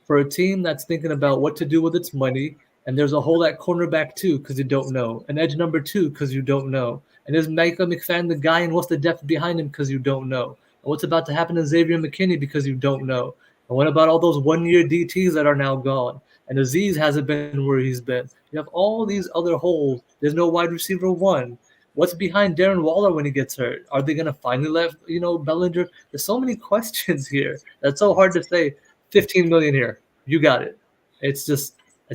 For a team that's thinking about what to do with its money, and there's a hole at cornerback 2 because you don't know, an edge number 2 because you don't know, and is Micah McFadden the guy, and what's the depth behind him because you don't know, and what's about to happen to Xavier McKinney because you don't know, and what about all those one-year DTs that are now gone, and Aziz hasn't been where he's been. You have all these other holes. There's no wide receiver 1. What's behind Darren Waller when he gets hurt? Are they going to finally let Bellinger? There's so many questions here. That's so hard to say. 15 million here. You got it. It's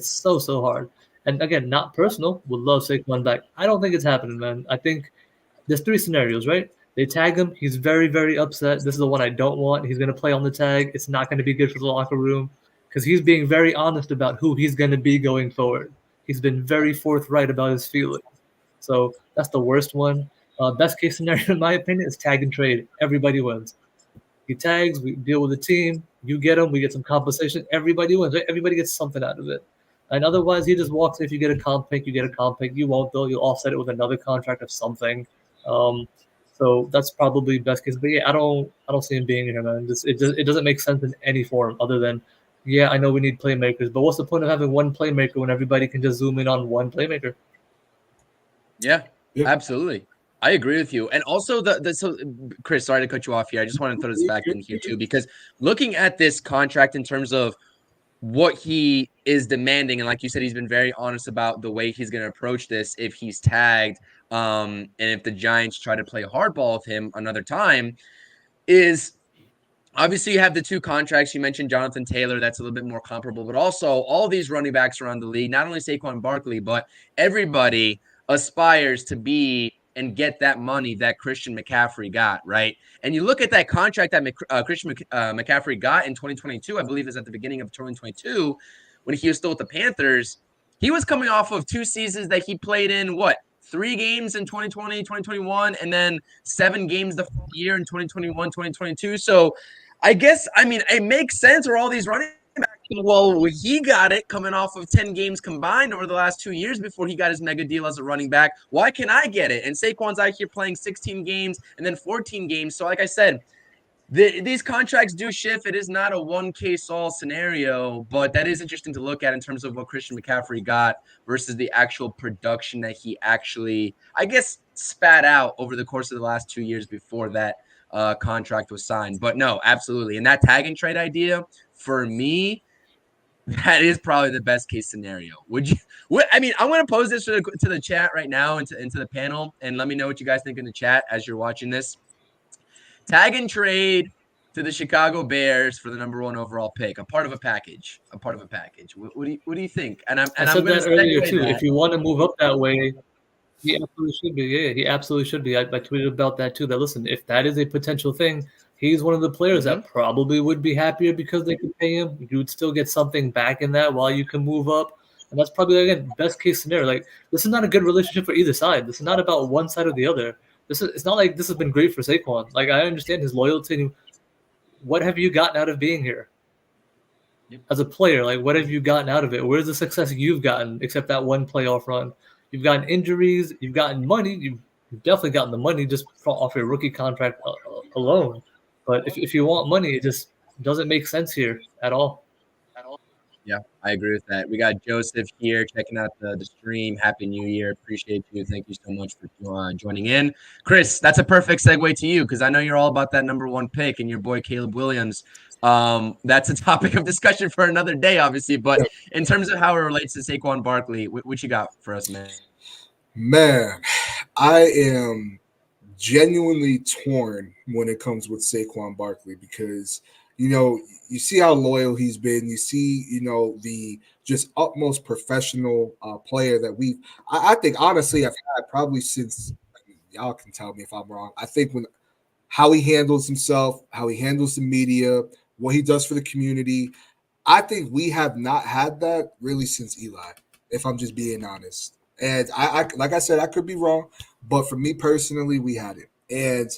so hard. And again, not personal. Would love Saquon back. I don't think it's happening, man. I think there's 3 scenarios, right? They tag him. He's very, very upset. This is the one I don't want. He's going to play on the tag. It's not going to be good for the locker room because he's being very honest about who he's going to be going forward. He's been very forthright about his feelings. So that's the worst one. Best case scenario, in my opinion, is tag and trade. Everybody wins. He tags, we deal with the team. You get him, we get some compensation. Everybody wins, right? Everybody gets something out of it. And otherwise, he just walks. If you get a comp pick, you get a comp pick. You won't, though. You'll offset it with another contract of something. So that's probably best case. But yeah, I don't see him being here, man. It doesn't make sense in any form other than, yeah, I know we need playmakers, but what's the point of having one playmaker when everybody can just zoom in on one playmaker? Yeah, absolutely. I agree with you. And also so Chris, sorry to cut you off here. I just want to throw this back in here too, because looking at this contract in terms of what he is demanding, and like you said, he's been very honest about the way he's going to approach this if he's tagged, and if the Giants try to play hardball with him another time, is obviously you have the 2 contracts. You mentioned Jonathan Taylor. That's a little bit more comparable, but also all these running backs around the league, not only Saquon Barkley, but everybody aspires to be and get that money that Christian McCaffrey got, right? And you look at that contract that Christian McCaffrey got in 2022, I believe is at the beginning of 2022, when he was still with the Panthers. He was coming off of 2 seasons that he played in, 3 games in 2020, 2021, and then 7 games the year in 2021, 2022. So I guess, it makes sense where all these running backs, well, he got it coming off of 10 games combined over the last 2 years before he got his mega deal as a running back. Why can't I get it? And Saquon's out here playing 16 games and then 14 games. So like I said, these contracts do shift. It is not a one-case-all scenario, but that is interesting to look at in terms of what Christian McCaffrey got versus the actual production that he actually, I guess, spat out over the course of the last 2 years before that contract was signed. But no, absolutely. And that tag and trade idea, for me, That is probably the best case scenario. Would you? I mean, I'm going to pose this to the chat right now, into the panel, and let me know what you guys think in the chat as you're watching this. Tag and trade to the Chicago Bears for the number 1 overall pick, a part of a package. What do you think? And I I'm said going that to earlier segue too. that. If you want to move up that way, he absolutely should be. Yeah, he absolutely should be. I tweeted about that too. That listen, if that is a potential thing, he's one of the players that probably would be happier because they could pay him. You would still get something back in that while you can move up. And that's probably, again, best case scenario. Like, this is not a good relationship for either side. This is not about one side or the other. It's not like this has been great for Saquon. Like, I understand his loyalty. What have you gotten out of being here? As a player, like, what have you gotten out of it? Where's the success you've gotten except that one playoff run? You've gotten injuries. You've gotten money. You've definitely gotten the money just off your rookie contract alone. But if you want money, it just doesn't make sense here at all. Yeah, I agree with that. We got Joseph here checking out the stream. Happy New Year. Appreciate you. Thank you so much for joining in. Chris, that's a perfect segue to you because I know you're all about that number 1 pick and your boy Caleb Williams. That's a topic of discussion for another day, obviously. But in terms of how it relates to Saquon Barkley, what you got for us, man? Man, I am genuinely torn when it comes with Saquon Barkley because, you see how loyal he's been. You see, the just utmost professional player that I think, honestly, I've had probably since, y'all can tell me if I'm wrong. I think how he handles himself, how he handles the media, what he does for the community, I think we have not had that really since Eli, if I'm just being honest. And I like I said, I could be wrong, but for me personally, we had it. And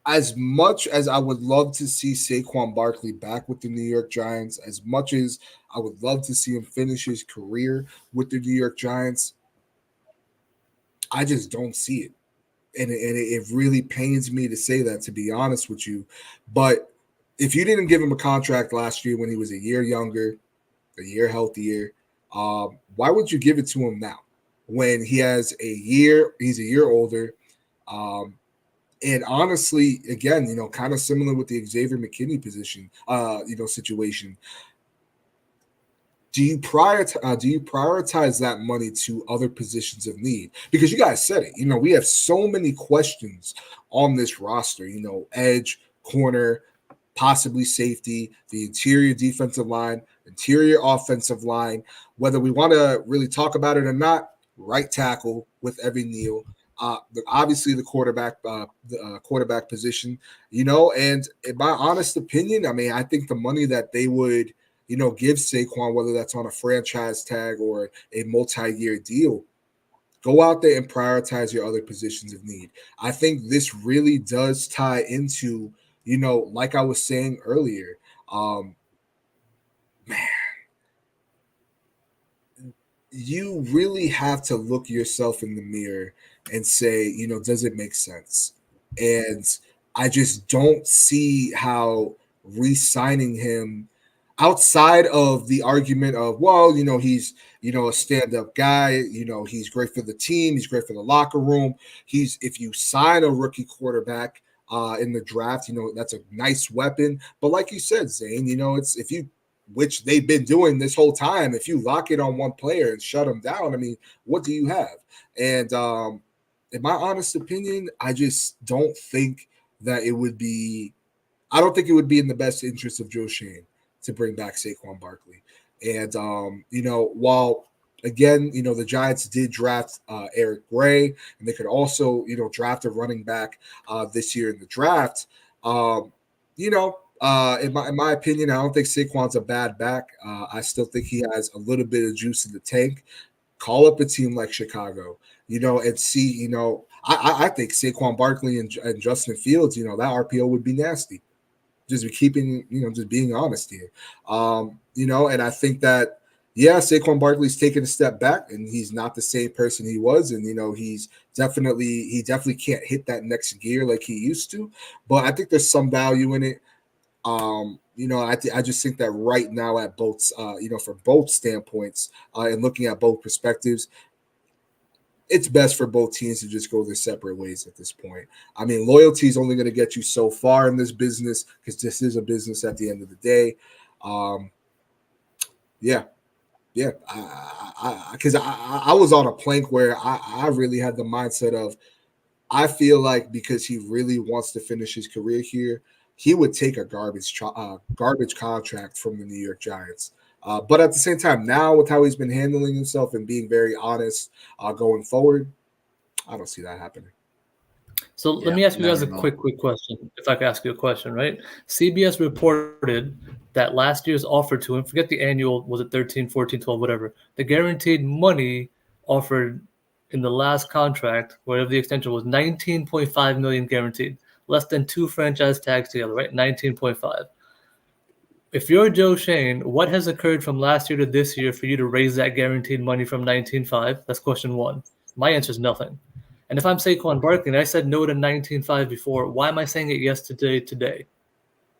as much as I would love to see Saquon Barkley back with the New York Giants, as much as I would love to see him finish his career with the New York Giants, I just don't see it. And it really pains me to say that, to be honest with you. But if you didn't give him a contract last year when he was a year younger, a year healthier, why would you give it to him now when he's a year older? And honestly, again, kind of similar with the Xavier McKinney situation. Do you prioritize that money to other positions of need? Because you guys said it, we have so many questions on this roster, edge, corner, possibly safety, the interior defensive line, interior offensive line, whether we want to really talk about it or not, right tackle with Evan Neal, obviously the quarterback position, and in my honest opinion, I mean, I think the money that they would, give Saquon, whether that's on a franchise tag or a multi-year deal, go out there and prioritize your other positions of need. I think this really does tie into, like I was saying earlier, man, you really have to look yourself in the mirror and say, does it make sense? And I just don't see how re-signing him outside of the argument of, well, he's, a stand-up guy, he's great for the team, he's great for the locker room. If you sign a rookie quarterback in the draft, that's a nice weapon. But like you said, Zain, which they've been doing this whole time, if you lock it on one player and shut him down, I mean, what do you have? And in my honest opinion, I just don't think that it would be – I don't think it would be in the best interest of Joe Schoen to bring back Saquon Barkley. And, while, again, the Giants did draft Eric Gray, and they could also, draft a running back this year in the draft, in my opinion, I don't think Saquon's a bad back. I still think he has a little bit of juice in the tank. Call up a team like Chicago, and see, I think Saquon Barkley and Justin Fields, that RPO would be nasty. Just being honest here. And I think that, Saquon Barkley's taken a step back and he's not the same person he was. And, he definitely can't hit that next gear like he used to, but I think there's some value in it. I just think that right now at both, from both standpoints and looking at both perspectives, it's best for both teams to just go their separate ways at this point. I mean, loyalty is only going to get you so far in this business because this is a business at the end of the day. Yeah. Yeah. Because I was on a plank where I really had the mindset of, I feel like because he really wants to finish his career here, he would take a garbage contract from the New York Giants. But at the same time, now with how he's been handling himself and being very honest going forward, I don't see that happening. So let me ask you guys a quick question. If I could ask you a question, right? CBS reported that last year's offer to him, forget the annual, was it 13, 14, 12, whatever, the guaranteed money offered in the last contract, whatever the extension was, 19.5 million guaranteed, less than 2 franchise tags together, right? 19.5. If you're Joe Shane, what has occurred from last year to this year for you to raise that guaranteed money from 19.5? That's question one. My answer is nothing. And if I'm Saquon Barkley and I said no to 19.5 before, why am I saying it yes today?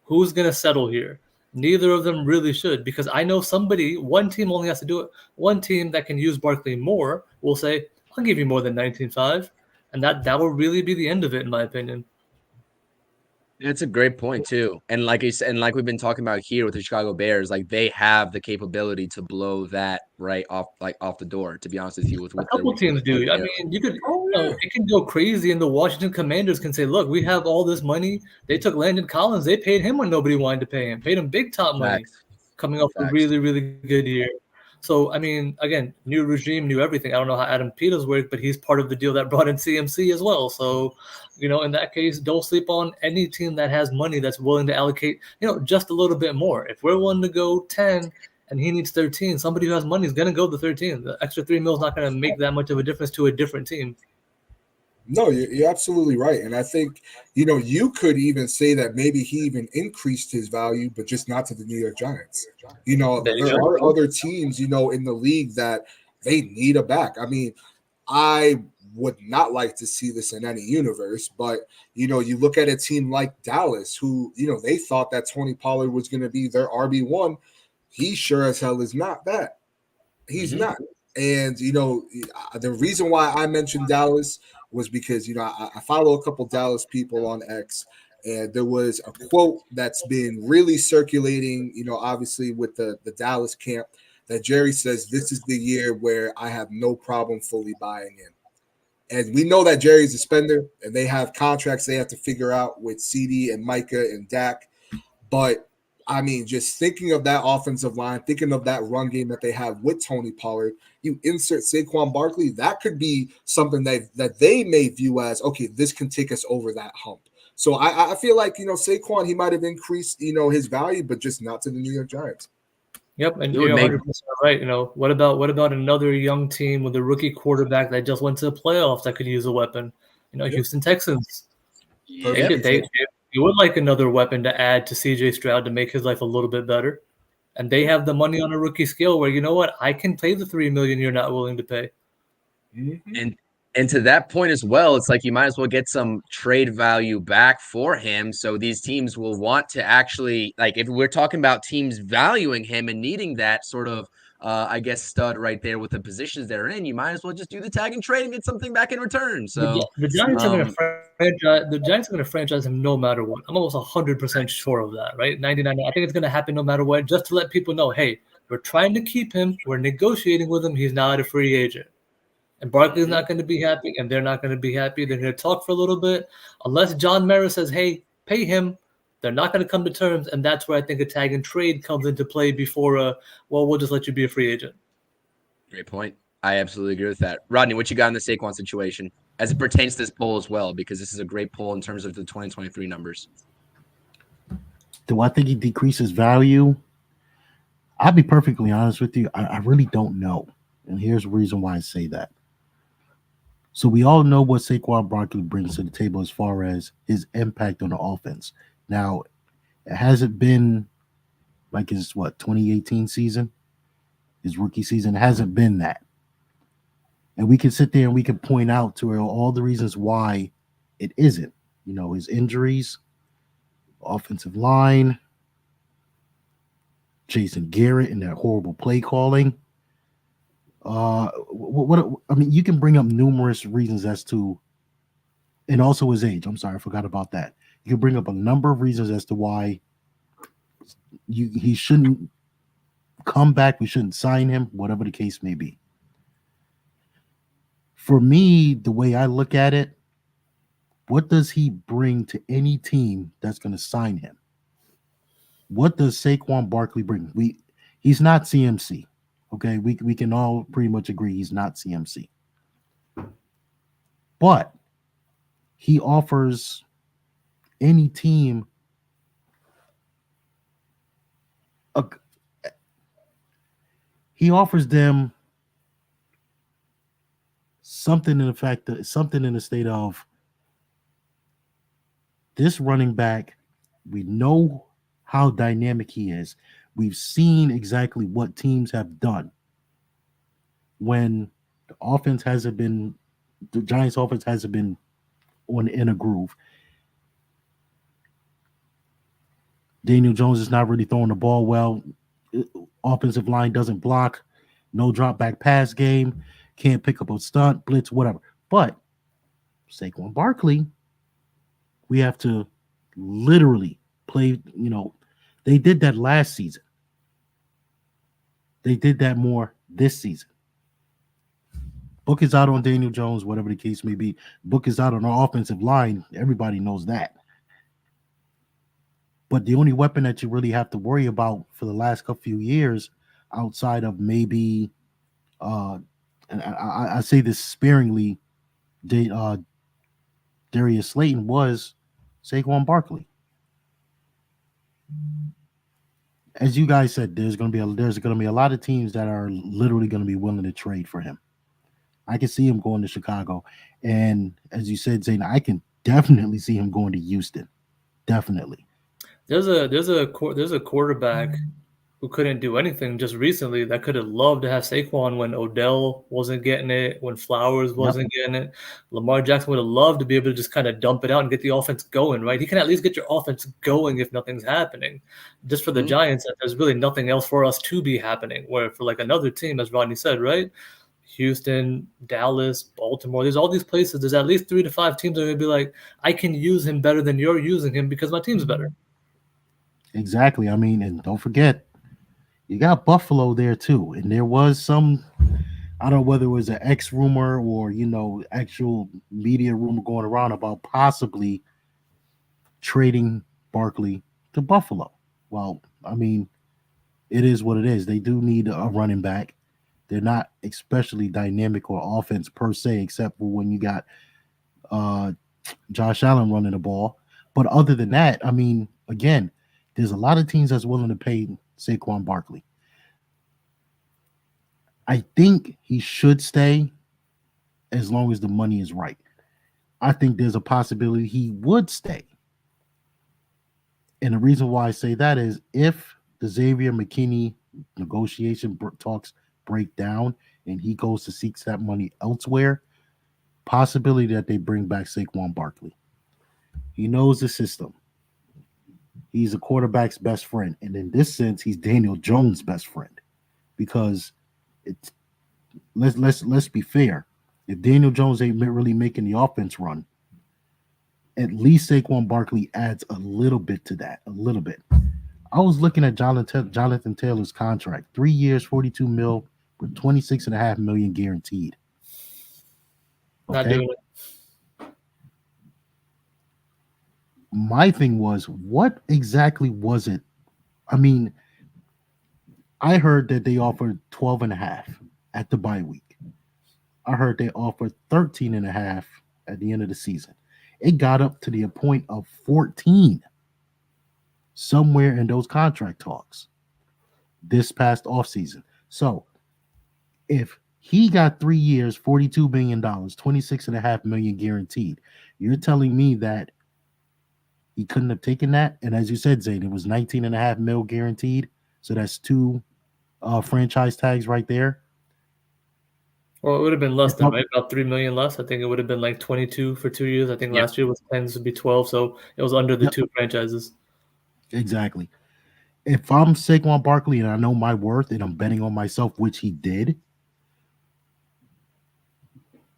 Who's going to settle here? Neither of them really should, because I know one team only has to do it. One team that can use Barkley more will say, I'll give you more than 19.5. And that will really be the end of it, in my opinion. It's a great point too, and like you said, and like we've been talking about here with the Chicago Bears, like they have the capability to blow that right off, like off the door. To be honest with you, with a couple teams do. I mean, it can go crazy, and the Washington Commanders can say, "Look, we have all this money. They took Landon Collins. They paid him when nobody wanted to pay him. Paid him big top money, coming off a really, really good year." So, I mean, again, new regime, new everything. I don't know how Adam Peters worked, but he's part of the deal that brought in CMC as well. So, in that case, don't sleep on any team that has money that's willing to allocate, just a little bit more. If we're willing to go 10 and he needs 13, somebody who has money is going to go to 13. The extra $3 million is not going to make that much of a difference to a different team. No, you're absolutely right. And I think, you could even say that maybe he even increased his value, but just not to the New York Giants. There are other teams, in the league that they need a back. I mean, I would not like to see this in any universe, but, you look at a team like Dallas, who, they thought that Tony Pollard was going to be their RB1. He sure as hell is not that. He's not. And, the reason why I mentioned Dallas was because, I follow a couple Dallas people on X, and there was a quote that's been really circulating, obviously with the Dallas camp, that Jerry says, this is the year where I have no problem fully buying in. And we know that Jerry's a spender, and they have contracts they have to figure out with CD and Micah and Dak. But I mean, just thinking of that offensive line, thinking of that run game that they have with Tony Pollard, you insert Saquon Barkley, that could be something that they may view as, okay, this can take us over that hump. So I feel like, Saquon, he might have increased, his value, but just not to the New York Giants. Yep, and you're 100% right. What about another young team with a rookie quarterback that just went to the playoffs that could use a weapon? Houston Texans. They would like another weapon to add to CJ Stroud to make his life a little bit better. And they have the money on a rookie scale where, I can pay the $3 million you're not willing to pay. And to that point as well, it's like you might as well get some trade value back for him. So these teams will want to actually, like, if we're talking about teams valuing him and needing that sort of, stud right there with the positions they're in, you might as well just do the tag and trade and get something back in return. So the Giants are going to franchise him no matter what. I'm almost 100% sure of that, right? 99. I think it's going to happen no matter what, just to let people know, hey, we're trying to keep him. We're negotiating with him. He's not a free agent. And Barkley's not going to be happy, and they're not going to be happy. They're going to talk for a little bit. Unless John Mara says, hey, pay him, they're not going to come to terms, and that's where I think a tag and trade comes into play before, we'll just let you be a free agent. Great point. I absolutely agree with that. Rodney, what you got in the Saquon situation as it pertains to this poll as well, because this is a great poll in terms of the 2023 numbers. Do I think he decreases value? I'll be perfectly honest with you. I really don't know. And here's the reason why I say that. So we all know what Saquon Barkley brings to the table as far as his impact on the offense. Now, it hasn't been like his 2018 season, his rookie season. It hasn't been that. And we can sit there and we can point out to all the reasons why it isn't. His injuries, offensive line, Jason Garrett and that horrible play calling. You can bring up numerous reasons as to, and also his age. I'm sorry, I forgot about that. You can bring up a number of reasons as to why he shouldn't come back. We shouldn't sign him, whatever the case may be. For me, the way I look at it, what does he bring to any team that's going to sign him? What does Saquon Barkley bring? He's not CMC. Okay, we can all pretty much agree he's not CMC. But he offers any team he offers them something in the fact that something in the state of this running back. We know how dynamic he is. We've seen exactly what teams have done when the Giants offense hasn't been in a groove. Daniel Jones is not really throwing the ball well. Offensive line doesn't block. No drop back pass game. Can't pick up a stunt, blitz, whatever. But Saquon Barkley, we have to literally play, they did that last season. They did that more this season. Book is out on Daniel Jones, whatever the case may be. Book is out on our offensive line. Everybody knows that. But the only weapon that you really have to worry about for the last few years, outside of maybe, and I say this sparingly, Darius Slayton, was Saquon Barkley. As you guys said, there's going to be a lot of teams that are literally going to be willing to trade for him. I can see him going to Chicago, and as you said, Zayn, I can definitely see him going to Houston. Definitely. There's a quarterback who couldn't do anything just recently that could have loved to have Saquon when Odell wasn't getting it, when Flowers wasn't getting it. Lamar Jackson would have loved to be able to just kind of dump it out and get the offense going, right? He can at least get your offense going if nothing's happening. Just for the Giants, there's really nothing else for us to be happening. Where for like another team, as Rodney said, right? Houston, Dallas, Baltimore, there's all these places. There's at least 3 to 5 teams that are going to be like, I can use him better than you're using him because my team's better. Exactly. I mean, and don't forget, you got Buffalo there too. And there was some, I don't know whether it was an X rumor or, actual media rumor going around about possibly trading Barkley to Buffalo. Well, I mean, it is what it is. They do need a running back. They're not especially dynamic or offense per se, except for when you got Josh Allen running the ball. But other than that, I mean, again, there's a lot of teams that's willing to pay Saquon Barkley. I think he should stay as long as the money is right. I think there's a possibility he would stay. And the reason why I say that is if the Xavier McKinney negotiation talks break down and he goes to seek that money elsewhere, possibility that they bring back Saquon Barkley. He knows the system. He's a quarterback's best friend. And in this sense, he's Daniel Jones' best friend. Because it's let's be fair. If Daniel Jones ain't really making the offense run, at least Saquon Barkley adds a little bit to that. A little bit. I was looking at Jonathan Taylor's contract. 3 years, $42 million, with $26.5 million guaranteed. Not doing it. My thing was, what exactly was it? I mean, I heard that they offered 12.5 at the bye week. I heard they offered 13.5 at the end of the season. It got up to the point of 14 somewhere in those contract talks this past offseason. So if he got 3 years, $42 million, $26.5 million guaranteed, you're telling me that he couldn't have taken that? And as you said, Zayn, it was $19.5 million guaranteed. So that's 2 franchise tags right there. Well, it would have been less than, right? About $3 million less. I think it would have been like 22 for 2 years. I think last year was plans to be 12, so it was under the 2 franchises. Exactly. If I'm Saquon Barkley and I know my worth and I'm betting on myself, which he did,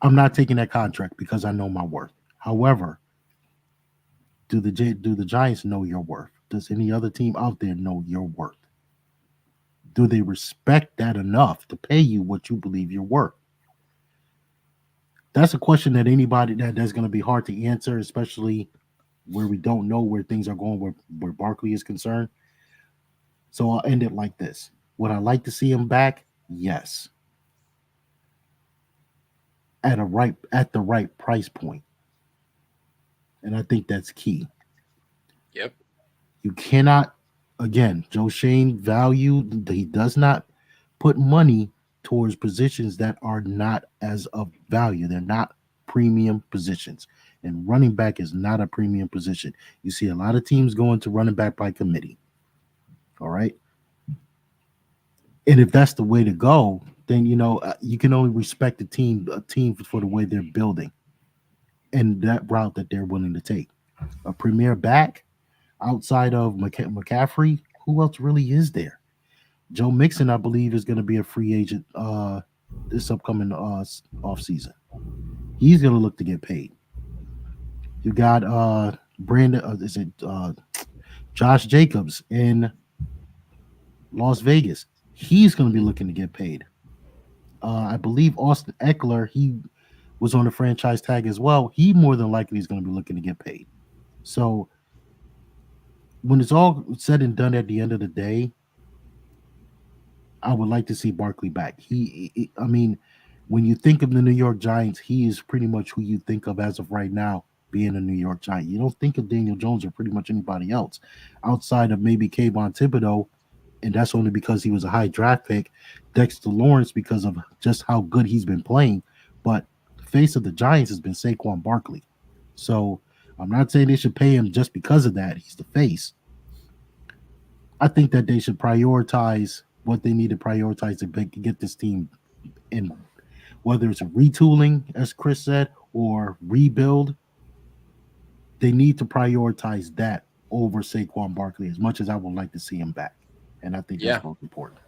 I'm not taking that contract because I know my worth. However, do the Giants know your worth? Does any other team out there know your worth? Do they respect that enough to pay you what you believe you're worth? That's a question that that's going to be hard to answer, especially where we don't know where things are going, where Barkley is concerned. So I'll end it like this. Would I like to see him back? Yes. At the right price point. And I think that's key. Yep. You cannot, again, Joe Shane value, he does not put money towards positions that are not as of value. They're not premium positions. And running back is not a premium position. You see a lot of teams going to running back by committee. All right. And if that's the way to go, then you can only respect a team for the way they're building and that route that they're willing to take. A premier back outside of McCaffrey, who else really is there? Joe Mixon, I believe, is going to be a free agent this upcoming offseason. He's going to look to get paid. You got Josh Jacobs in Las Vegas. He's going to be looking to get paid. I believe Austin Eckler, he was on the franchise tag as well. He more than likely is going to be looking to get paid. So when it's all said and done at the end of the day, I would like to see Barkley back. I mean, when you think of the New York Giants, he is pretty much who you think of as of right now being a New York Giant. You don't think of Daniel Jones or pretty much anybody else outside of maybe Kayvon Thibodeau, and that's only because he was a high draft pick. Dexter Lawrence because of just how good he's been playing. But the face of the Giants has been Saquon Barkley. So I'm not saying they should pay him just because of that. He's the face. I think that they should prioritize what they need to prioritize to get this team in, whether it's a retooling, as Chris said, or rebuild. They need to prioritize that over Saquon Barkley as much as I would like to see him back. And I think that's most important.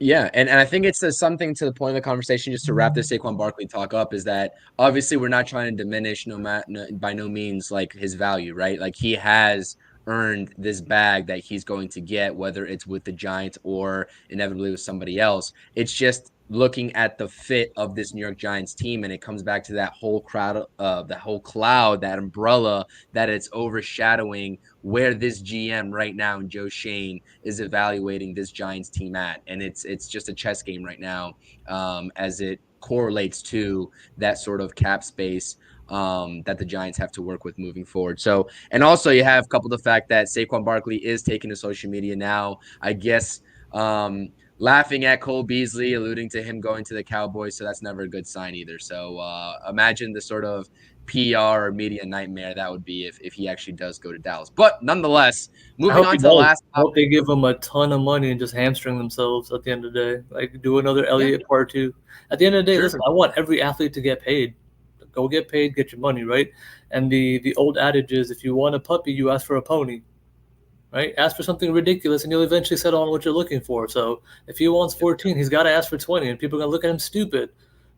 Yeah, and I think it's something to the point of the conversation, just to wrap this Saquon Barkley talk up, is that obviously we're not trying to diminish by no means like his value, right? Like he has earned this bag that he's going to get, whether it's with the Giants or inevitably with somebody else. It's just looking at the fit of this New York Giants team, and it comes back to that whole crowd, the whole cloud, that umbrella that it's overshadowing where this GM right now and Joe Shane is evaluating this Giants team at. And it's just a chess game right now, as it correlates to that sort of cap space that the Giants have to work with moving forward. So, and also you have coupled the fact that Saquon Barkley is taking to social media now, I guess, laughing at Cole Beasley, alluding to him going to the Cowboys. So that's never a good sign either. So imagine the sort of PR or media nightmare that would be if he actually does go to Dallas. But nonetheless, moving on to the last topic. I hope they give him a ton of money and just hamstring themselves at the end of the day. Like do another Elliott part 2. At the end of the day, listen, I want every athlete to get paid. Go get paid, get your money, right? And the old adage is, if you want a puppy, you ask for a pony, right? Ask for something ridiculous, and you'll eventually settle on what you're looking for. So if he wants 14, he's got to ask for 20, and people are going to look at him stupid.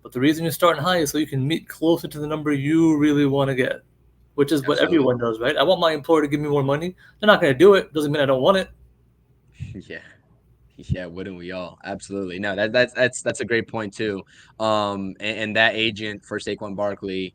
But the reason you're starting high is so you can meet closer to the number you really want to get, which is what everyone does, right? I want my employer to give me more money. They're not going to do it. Doesn't mean I don't want it. Yeah, wouldn't we all? Absolutely. No, that's a great point too. And that agent for Saquon Barkley,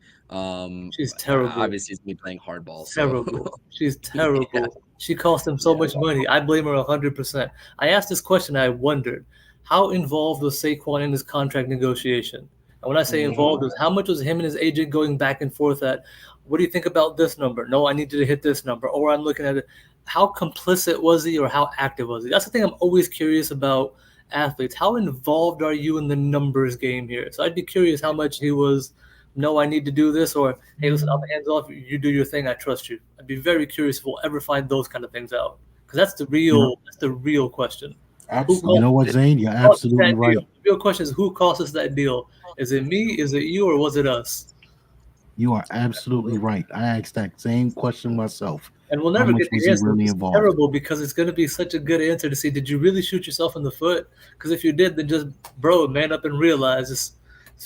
she's terrible. Obviously, is me playing hardball. So. Terrible. She's terrible. Yeah. She cost him so much money. I blame her 100%. I asked this question. I wondered, how involved was Saquon in this contract negotiation? And when I say involved, was how much was him and his agent going back and forth at? What do you think about this number? No, I need you to hit this number. Or I'm looking at it. How complicit was he, or how active was he? That's the thing I'm always curious about athletes. How involved are you in the numbers game here? So I'd be curious how much he was, no, I need to do this, or, hey, listen, I'm hands off. You do your thing. I trust you. I'd be very curious if we'll ever find those kind of things out, because that's the real question. Absolutely. You know what, Zain? You're absolutely right. The real question is, who cost us that deal? Is it me? Is it you? Or was it us? You are absolutely right. I asked that same question myself. And we'll never get the answer. Really it's terrible, because it's going to be such a good answer to see, did you really shoot yourself in the foot? Because if you did, then just, man up and realize it's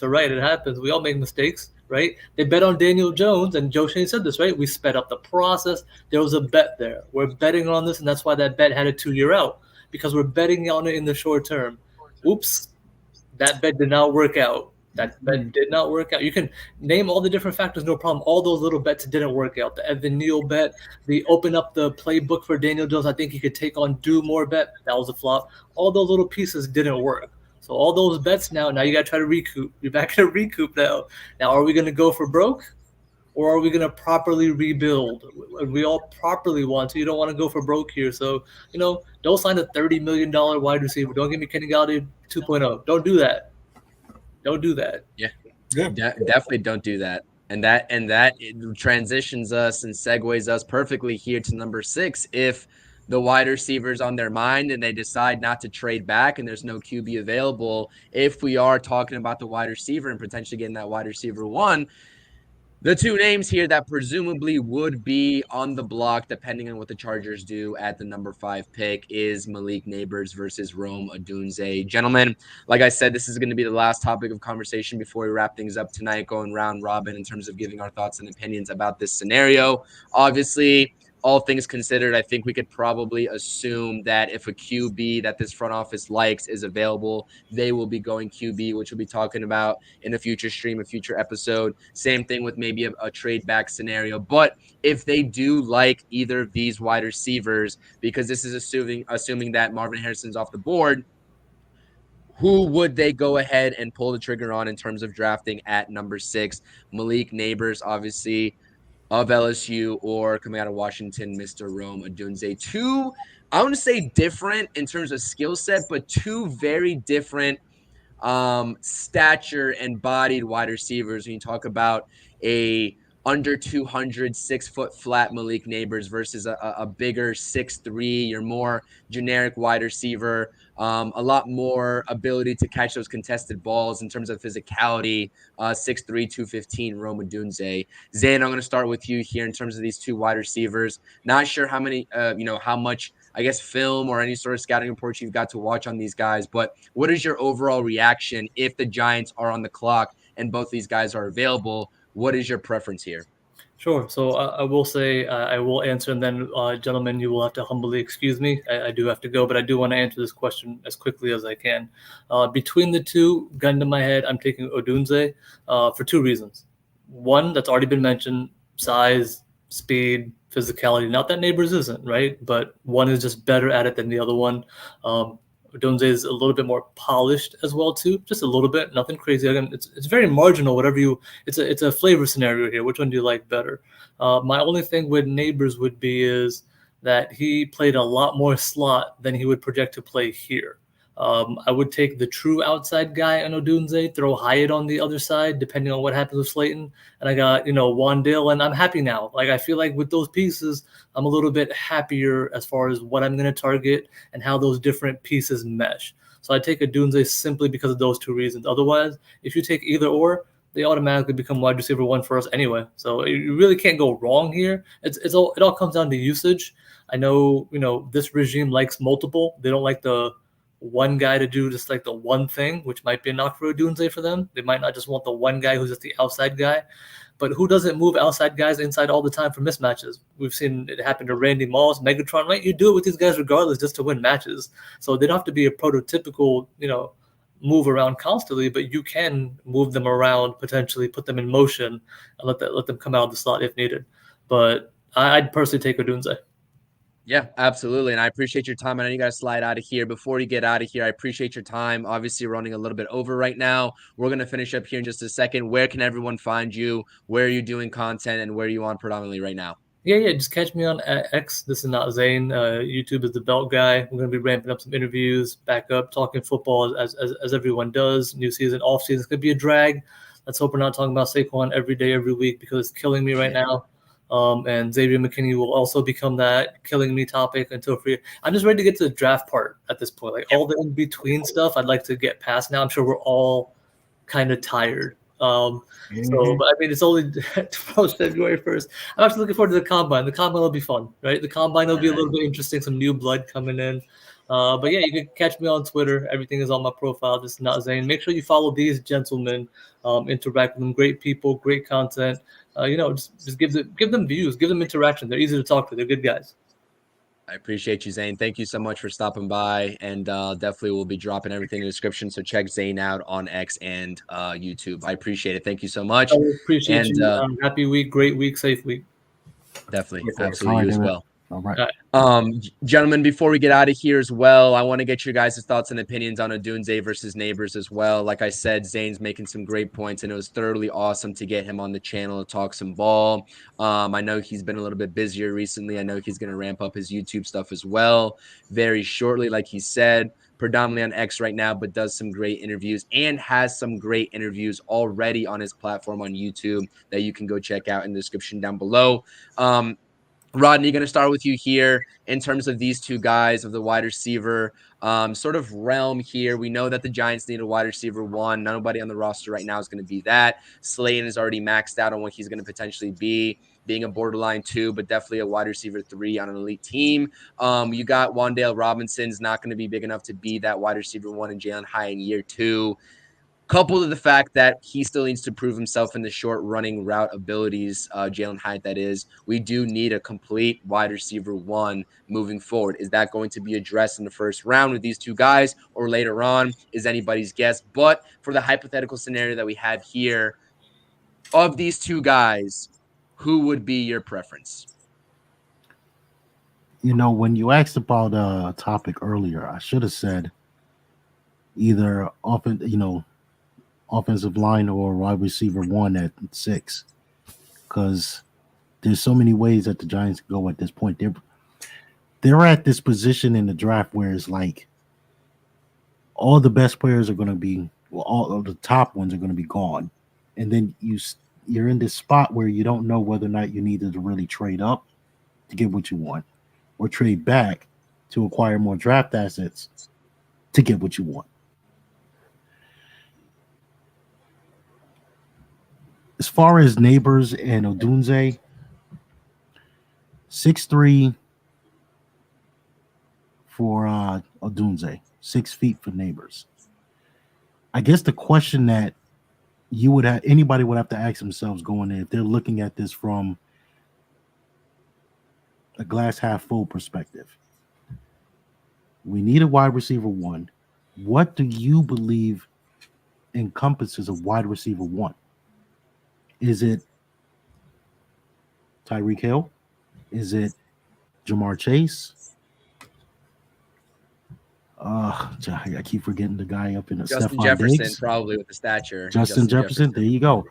all right. It happens. We all make mistakes, right? They bet on Daniel Jones, and Joe Shane said this, right? We sped up the process. There was a bet there. We're betting on this, and that's why that bet had a 2-year out. because we're betting on it in the short term. Oops, that bet did not work out. That bet did not work out. You can name all the different factors, no problem. All those little bets didn't work out. The Evan Neal bet, the open up the playbook for Daniel Jones, I think he could take on do more bet. That was a flop. All those little pieces didn't work. So all those bets now you got to try to recoup. You're back in a recoup now. Now, are we going to go for broke? Or are we going to properly rebuild? We all properly want to. You don't want to go for broke here. So, don't sign a $30 million wide receiver. Don't give me Kenny Galladay 2.0. Don't do that. Don't do that. Yeah. Definitely don't do that. And that transitions us and segues us perfectly here to number 6. If the wide receiver's on their mind and they decide not to trade back and there's no QB available, if we are talking about the wide receiver and potentially getting that wide receiver 1, the 2 names here that presumably would be on the block, depending on what the Chargers do at the number 5 pick, is Malik Neighbors versus Rome Odunze. Gentlemen, like I said, this is going to be the last topic of conversation before we wrap things up tonight, going round robin in terms of giving our thoughts and opinions about this scenario. Obviously, all things considered, I think we could probably assume that if a QB that this front office likes is available, they will be going QB, which we'll be talking about in a future stream, a future episode. Same thing with maybe a trade back scenario. But if they do like either of these wide receivers, because this is assuming that Marvin Harrison's off the board, who would they go ahead and pull the trigger on in terms of drafting at number 6? Malik Neighbors, obviously, of LSU, or coming out of Washington, Mr. Rome Odunze. 2, I want to say different in terms of skill set, but 2 very different stature and bodied wide receivers. When you talk about a under 200, 6 foot flat Malik Neighbors versus a bigger 6'3", your more generic wide receiver, a lot more ability to catch those contested balls in terms of physicality, 6'3", 215, Rome Odunze. Zain, I'm going to start with you here in terms of these 2 wide receivers. Not sure how many, how much, I guess, film or any sort of scouting reports you've got to watch on these guys, but what is your overall reaction if the Giants are on the clock and both these guys are available? What is your preference here? Sure. So I will say I will answer, and then, gentlemen, you will have to humbly excuse me. I do have to go, but I do want to answer this question as quickly as I can. Between the 2, gun to my head, I'm taking Odunze for 2 reasons. One, that's already been mentioned, size, speed, physicality. Not that Neighbors isn't, right? But one is just better at it than the other one. Odunze is a little bit more polished as well too, just a little bit, nothing crazy. Again, it's very marginal. Whatever it's a flavor scenario here. Which one do you like better? My only thing with Neighbors would be is that he played a lot more slot than he would project to play here. I would take the true outside guy on Odunze, throw Hyatt on the other side, depending on what happens with Slayton. And I got, Wandale, and I'm happy now. Like, I feel like with those pieces, I'm a little bit happier as far as what I'm going to target and how those different pieces mesh. So I take Odunze simply because of those 2 reasons. Otherwise, if you take either or, they automatically become wide receiver 1 for us anyway. So you really can't go wrong here. It all comes down to usage. I know, this regime likes multiple. They don't like the one guy to do just like the one thing, which might be a knock for Odunze for them. They might not just want the one guy who's just the outside guy. But who doesn't move outside guys inside all the time for mismatches? We've seen it happen to Randy Moss, Megatron, right? You do it with these guys regardless just to win matches. So they don't have to be a prototypical, move around constantly, but you can move them around, potentially put them in motion, and let them come out of the slot if needed. But I'd personally take Odunze. Yeah, absolutely. And I appreciate your time. I know you got to slide out of here. Before you get out of here, I appreciate your time. Obviously, we're running a little bit over right now. We're going to finish up here in just a second. Where can everyone find you? Where are you doing content, and where are you on predominantly right now? Yeah. Just catch me on X. This is not Zain. YouTube is the Belt Guy. We're going to be ramping up some interviews, back up, talking football as everyone does. New season, off season. It's going to be a drag. Let's hope we're not talking about Saquon every day, every week, because it's killing me right now. And Xavier McKinney will also become that killing me topic until free. I'm just ready to get to the draft part at this point. Like all the in-between stuff, I'd like to get past now. I'm sure we're all kind of tired. So, but I mean, it's only February 1st. I'm actually looking forward to the combine. The combine will be fun, right? The combine will be a little bit interesting. Some new blood coming in. But yeah, you can catch me on Twitter. Everything is on my profile. This is not Zain. Make sure you follow these gentlemen. Interact with them. Great people, great content. Just give them views, give them interaction. They're easy to talk to. They're good guys. I appreciate you, Zain. Thank you so much for stopping by, and definitely we'll be dropping everything in the description. So check Zain out on X and YouTube. I appreciate it. Thank you so much, I appreciate and you. Happy week, great week, safe week. definitely, Of course. absolutely, All you right, as David. well. All right. Gentlemen, before we get out of here as well, I want to get your guys' thoughts and opinions on Odunze versus Neighbors as well. Like I said, Zane's making some great points, and it was thoroughly awesome to get him on the channel to talk some ball. I know he's been a little bit busier recently. I know he's going to ramp up his YouTube stuff as well very shortly, like he said, predominantly on X right now, but does some great interviews and has some great interviews already on his platform on YouTube that you can go check out in the description down below. Rodney, going to start with you here in terms of these two guys of the wide receiver sort of realm here. We know that the Giants need a wide receiver one. Nobody on the roster right now is going to be that. Slayton is already maxed out on what he's going to potentially be, being a borderline 2, but definitely a wide receiver 3 on an elite team. You got Wan'Dale Robinson's not going to be big enough to be that wide receiver 1 in Jalen Hyatt in year 2. Coupled with the fact that he still needs to prove himself in the short running route abilities, Jalen Hyatt, that is, we do need a complete wide receiver 1 moving forward. Is that going to be addressed in the first round with these two guys or later on is anybody's guess. But for the hypothetical scenario that we have here, of these two guys, who would be your preference? When you asked about a topic earlier, I should have said either offensive line or wide receiver 1 at 6, because there's so many ways that the Giants go at this point. They're at this position in the draft where it's like all the best players are going to be, well, all of the top ones are going to be gone, and then you're in this spot where you don't know whether or not you need to really trade up to get what you want or trade back to acquire more draft assets to get what you want. As far as Neighbors and Odunze, 6'3" for Odunze, 6 feet for Neighbors. I guess the question that anybody would have to ask themselves going in, if they're looking at this from a glass half full perspective, we need a wide receiver 1. What do you believe encompasses a wide receiver 1? Is it Tyreek Hill? Is it Jamar Chase? I keep forgetting the guy up in the Justin Stephon Jefferson, Diggs. probably with the stature. Justin Jefferson. There you go.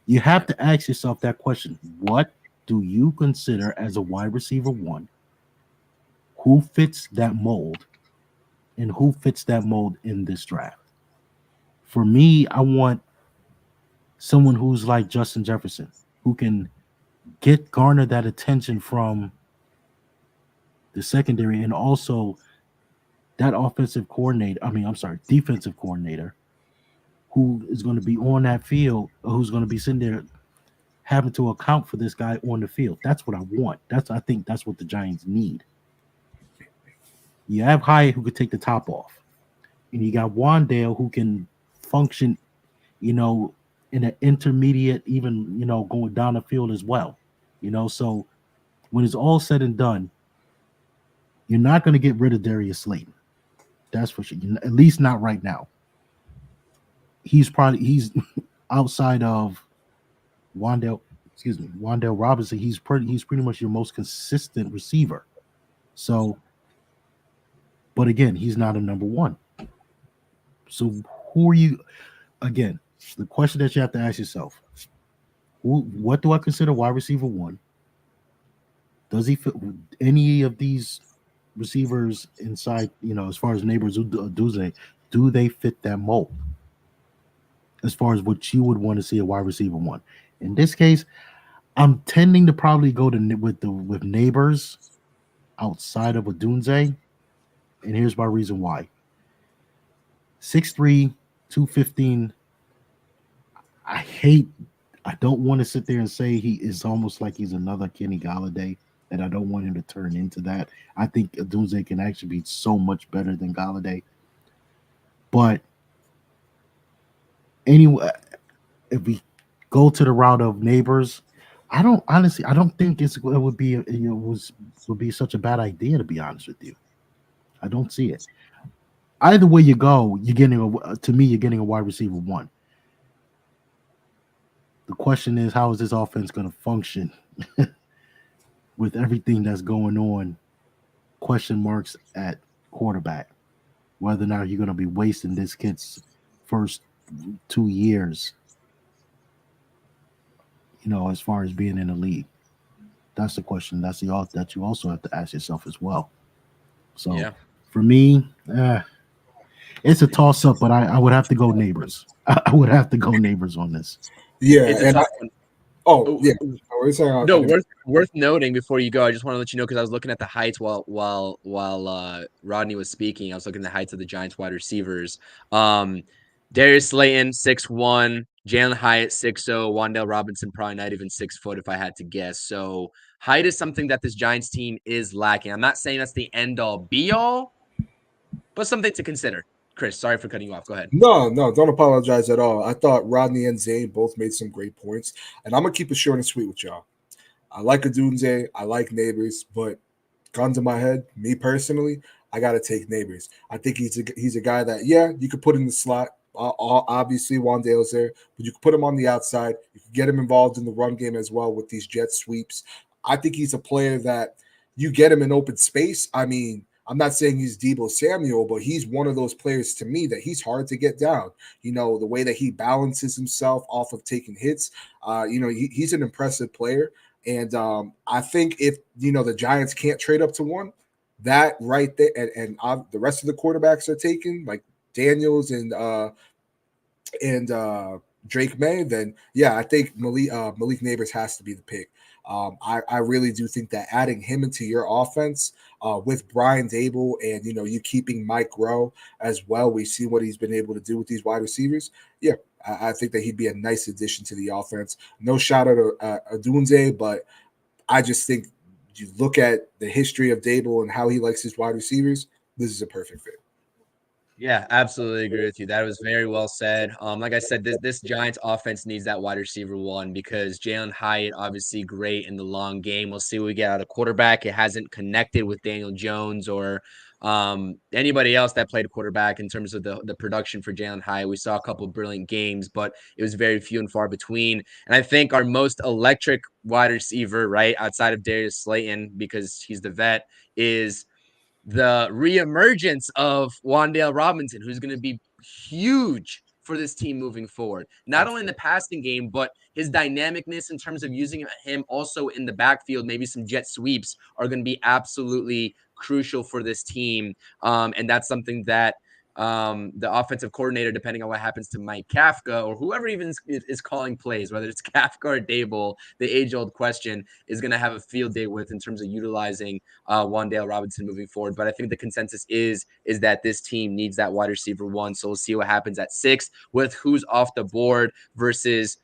You have to ask yourself that question. What do you consider as a wide receiver 1? Who fits that mold? And who fits that mold in this draft? For me, I want someone who's like Justin Jefferson, who can garner that attention from the secondary and also that defensive coordinator who is going to be on that field, or who's going to be sitting there having to account for this guy on the field. That's what I want. I think that's what the Giants need. You have Hyatt who could take the top off, and you got Wan'Dale who can function, in an intermediate, even going down the field as well. So when it's all said and done, you're not going to get rid of Darius Slayton. That's for sure. At least not right now. He's outside of Wan'Dale Robinson. He's pretty much your most consistent receiver. So, but again, he's not a number 1. So who are you? Again, the question that you have to ask yourself: what do I consider wide receiver 1? Does he fit any of these receivers inside? As far as Neighbors, do they fit that mold? As far as what you would want to see a wide receiver 1. In this case, I'm tending to probably go with Neighbors outside of Odunze, and here's my reason why. 6'3", 215. I don't want to sit there and say he is almost like he's another Kenny Galladay, and I don't want him to turn into that. I think Odunze can actually be so much better than Galladay. But anyway, if we go to the route of Neighbors, I don't think would be such a bad idea, to be honest with you. I don't see it. Either way you go, you're getting a wide receiver one. The question is, how is this offense going to function with everything that's going on? Question marks at quarterback. Whether or not you're going to be wasting this kid's first 2 years, as far as being in the league. That's the question. That you also have to ask yourself as well. So Yeah. for me, it's a toss up, but I would have to go neighbors. I would have to go neighbors on this. Yeah, It's a and tough one. yeah. What are you saying? No, worth noting before you go. I just want to let you know because I was looking at the heights while Rodney was speaking. I was looking at the heights of the Giants wide receivers. Darius Slayton 6'1", Jalen Hyatt 6'0", Wan'Dale Robinson probably not even 6 foot if I had to guess. So height is something that this Giants team is lacking. I'm not saying that's the end all be all, but something to consider. Chris, sorry for cutting you off. Go ahead. No, don't apologize at all. I thought Rodney and Zayn both made some great points, and I'm gonna keep it short and sweet with y'all. I like Adunze, I like Neighbors, but guns in my head, me personally, I gotta take Neighbors. I think he's a guy that you could put in the slot. Obviously, Wandale's there, but you could put him on the outside. You could get him involved in the run game as well with these jet sweeps. I think he's a player that you get him in open space. I mean, I'm not saying he's Debo Samuel, but he's one of those players to me that he's hard to get down. The way that he balances himself off of taking hits. He's an impressive player. And I think if the Giants can't trade up to one, that right there, and the rest of the quarterbacks are taken, like Daniels and Drake May, then I think Malik Neighbors has to be the pick. I really do think that adding him into your offense with Brian Dable and you keeping Mike Rowe as well, we see what he's been able to do with these wide receivers. Yeah, I think that he'd be a nice addition to the offense. No shout out to Adunze, but I just think you look at the history of Dable and how he likes his wide receivers. This is a perfect fit. Yeah, absolutely agree with you. That was very well said. Like I said, this Giants offense needs that wide receiver one because Jalen Hyatt, obviously great in the long game. We'll see what we get out of quarterback. It hasn't connected with Daniel Jones or anybody else that played quarterback in terms of the production for Jalen Hyatt. We saw a couple of brilliant games, but it was very few and far between. And I think our most electric wide receiver, right, outside of Darius Slayton, because he's the vet, is the reemergence of Wan'Dale Robinson, who's going to be huge for this team moving forward. Not only in the passing game, but his dynamicness in terms of using him also in the backfield, maybe some jet sweeps are going to be absolutely crucial for this team. And that's something that the offensive coordinator, depending on what happens to Mike Kafka or whoever even is calling plays, whether it's Kafka or Dable, the age-old question is going to have a field day with in terms of utilizing Wan'Dale Robinson moving forward. But I think the consensus is that this team needs that wide receiver one. So we'll see what happens at 6 with who's off the board versus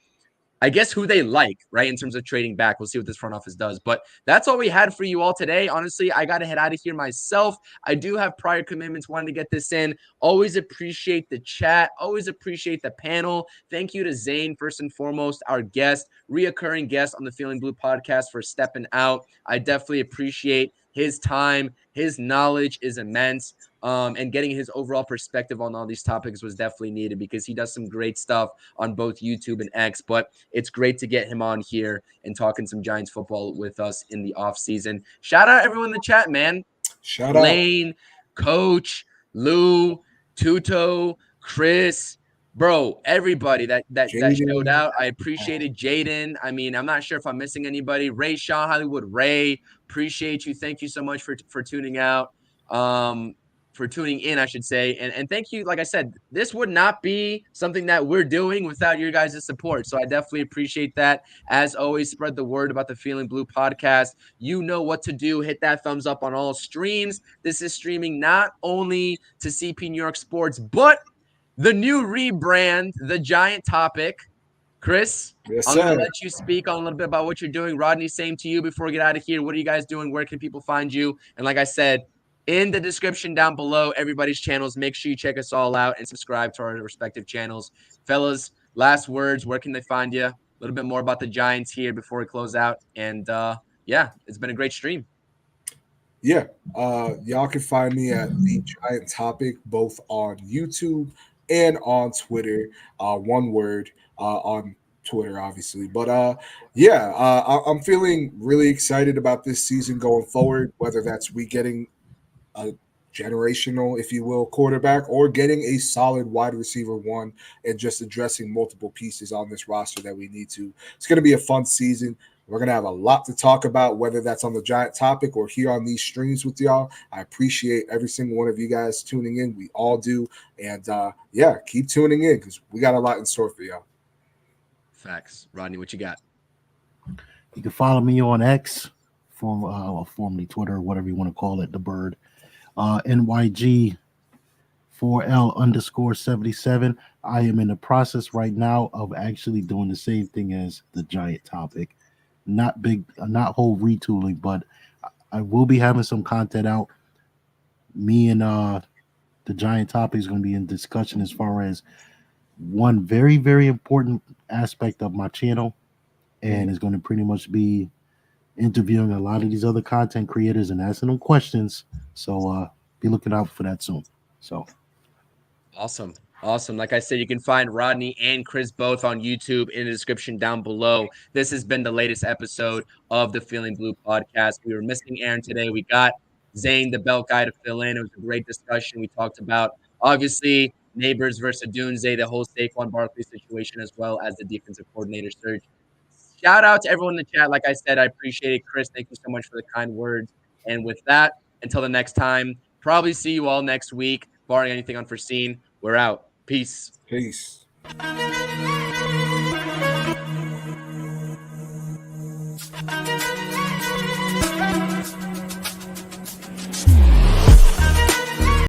I guess who they like, right, in terms of trading back. We'll see what this front office does. But that's all we had for you all today. Honestly, I got to head out of here myself. I do have prior commitments, wanted to get this in. Always appreciate the chat. Always appreciate the panel. Thank you to Zain, first and foremost, our guest, reoccurring guest on the Feeling Blue podcast for stepping out. I definitely appreciate his time. His knowledge is immense. And getting his overall perspective on all these topics was definitely needed because he does some great stuff on both YouTube and X. But it's great to get him on here and talking some Giants football with us in the offseason. Shout out everyone in the chat, man. Shout out Lane, Coach, Lou, Tuto, Chris, bro, everybody that showed out. I appreciated Jaden. I mean, I'm not sure if I'm missing anybody. Ray Shaw, Hollywood Ray, appreciate you. Thank you so much for tuning out. For tuning in, I should say. And thank you. Like I said, this would not be something that we're doing without your guys' support. So I definitely appreciate that. As always, spread the word about the Feeling Blue podcast. You know what to do. Hit that thumbs up on all streams. This is streaming not only to CP New York Sports, but the new rebrand, The Giant Topic. Chris, Yes, I'm going to sir. let you speak on a little bit about what you're doing. Rodney, same to you before we get out of here. What are you guys doing? Where can people find you? And like I said, in the description down below, everybody's channels, make sure you check us all out and subscribe to our respective channels. Fellas, last words, where can they find you? little bit more about the Giants here before we close out. And yeah, it's been a great stream. Yeah, y'all can find me at The Giant Topic both on YouTube and on Twitter. One word on Twitter, obviously. But yeah, I'm feeling really excited about this season going forward. Whether that's we getting a generational, if you will, quarterback, or getting a solid wide receiver one, and just addressing multiple pieces on this roster that we need to. It's going to be a fun season. We're going to have a lot to talk about, whether that's on the Giant Topic or here on these streams with y'all. I appreciate every single one of you guys tuning in. We all do. And yeah, keep tuning in because we got a lot in store for y'all. Facts. Rodney, what you got? You can follow me on X, formerly Twitter, whatever you want to call it, the bird. NYG 4L_77. I am in the process right now of actually doing the same thing as the Giant Topic. Not whole retooling, but I will be having some content out. Me and the Giant Topic is going to be in discussion as far as one very, very important aspect of my channel, and it's going to pretty much be interviewing a lot of these other content creators and asking them questions. So be looking out for that soon. So awesome. Like I said, you can find Rodney and Chris both on YouTube in the description down below. This has been the latest episode of the Feeling Blue podcast. We were missing Aaron today. We got Zain the Belt Guy to fill in. It was a great discussion. We talked about obviously Neighbors versus Dunze, the whole Saquon Barkley situation, as well as the defensive coordinator search. Shout out to everyone in the chat. Like I said, I appreciate it. Chris, thank you so much for the kind words. And with that, until the next time, probably see you all next week, barring anything unforeseen. We're out. Peace. Peace.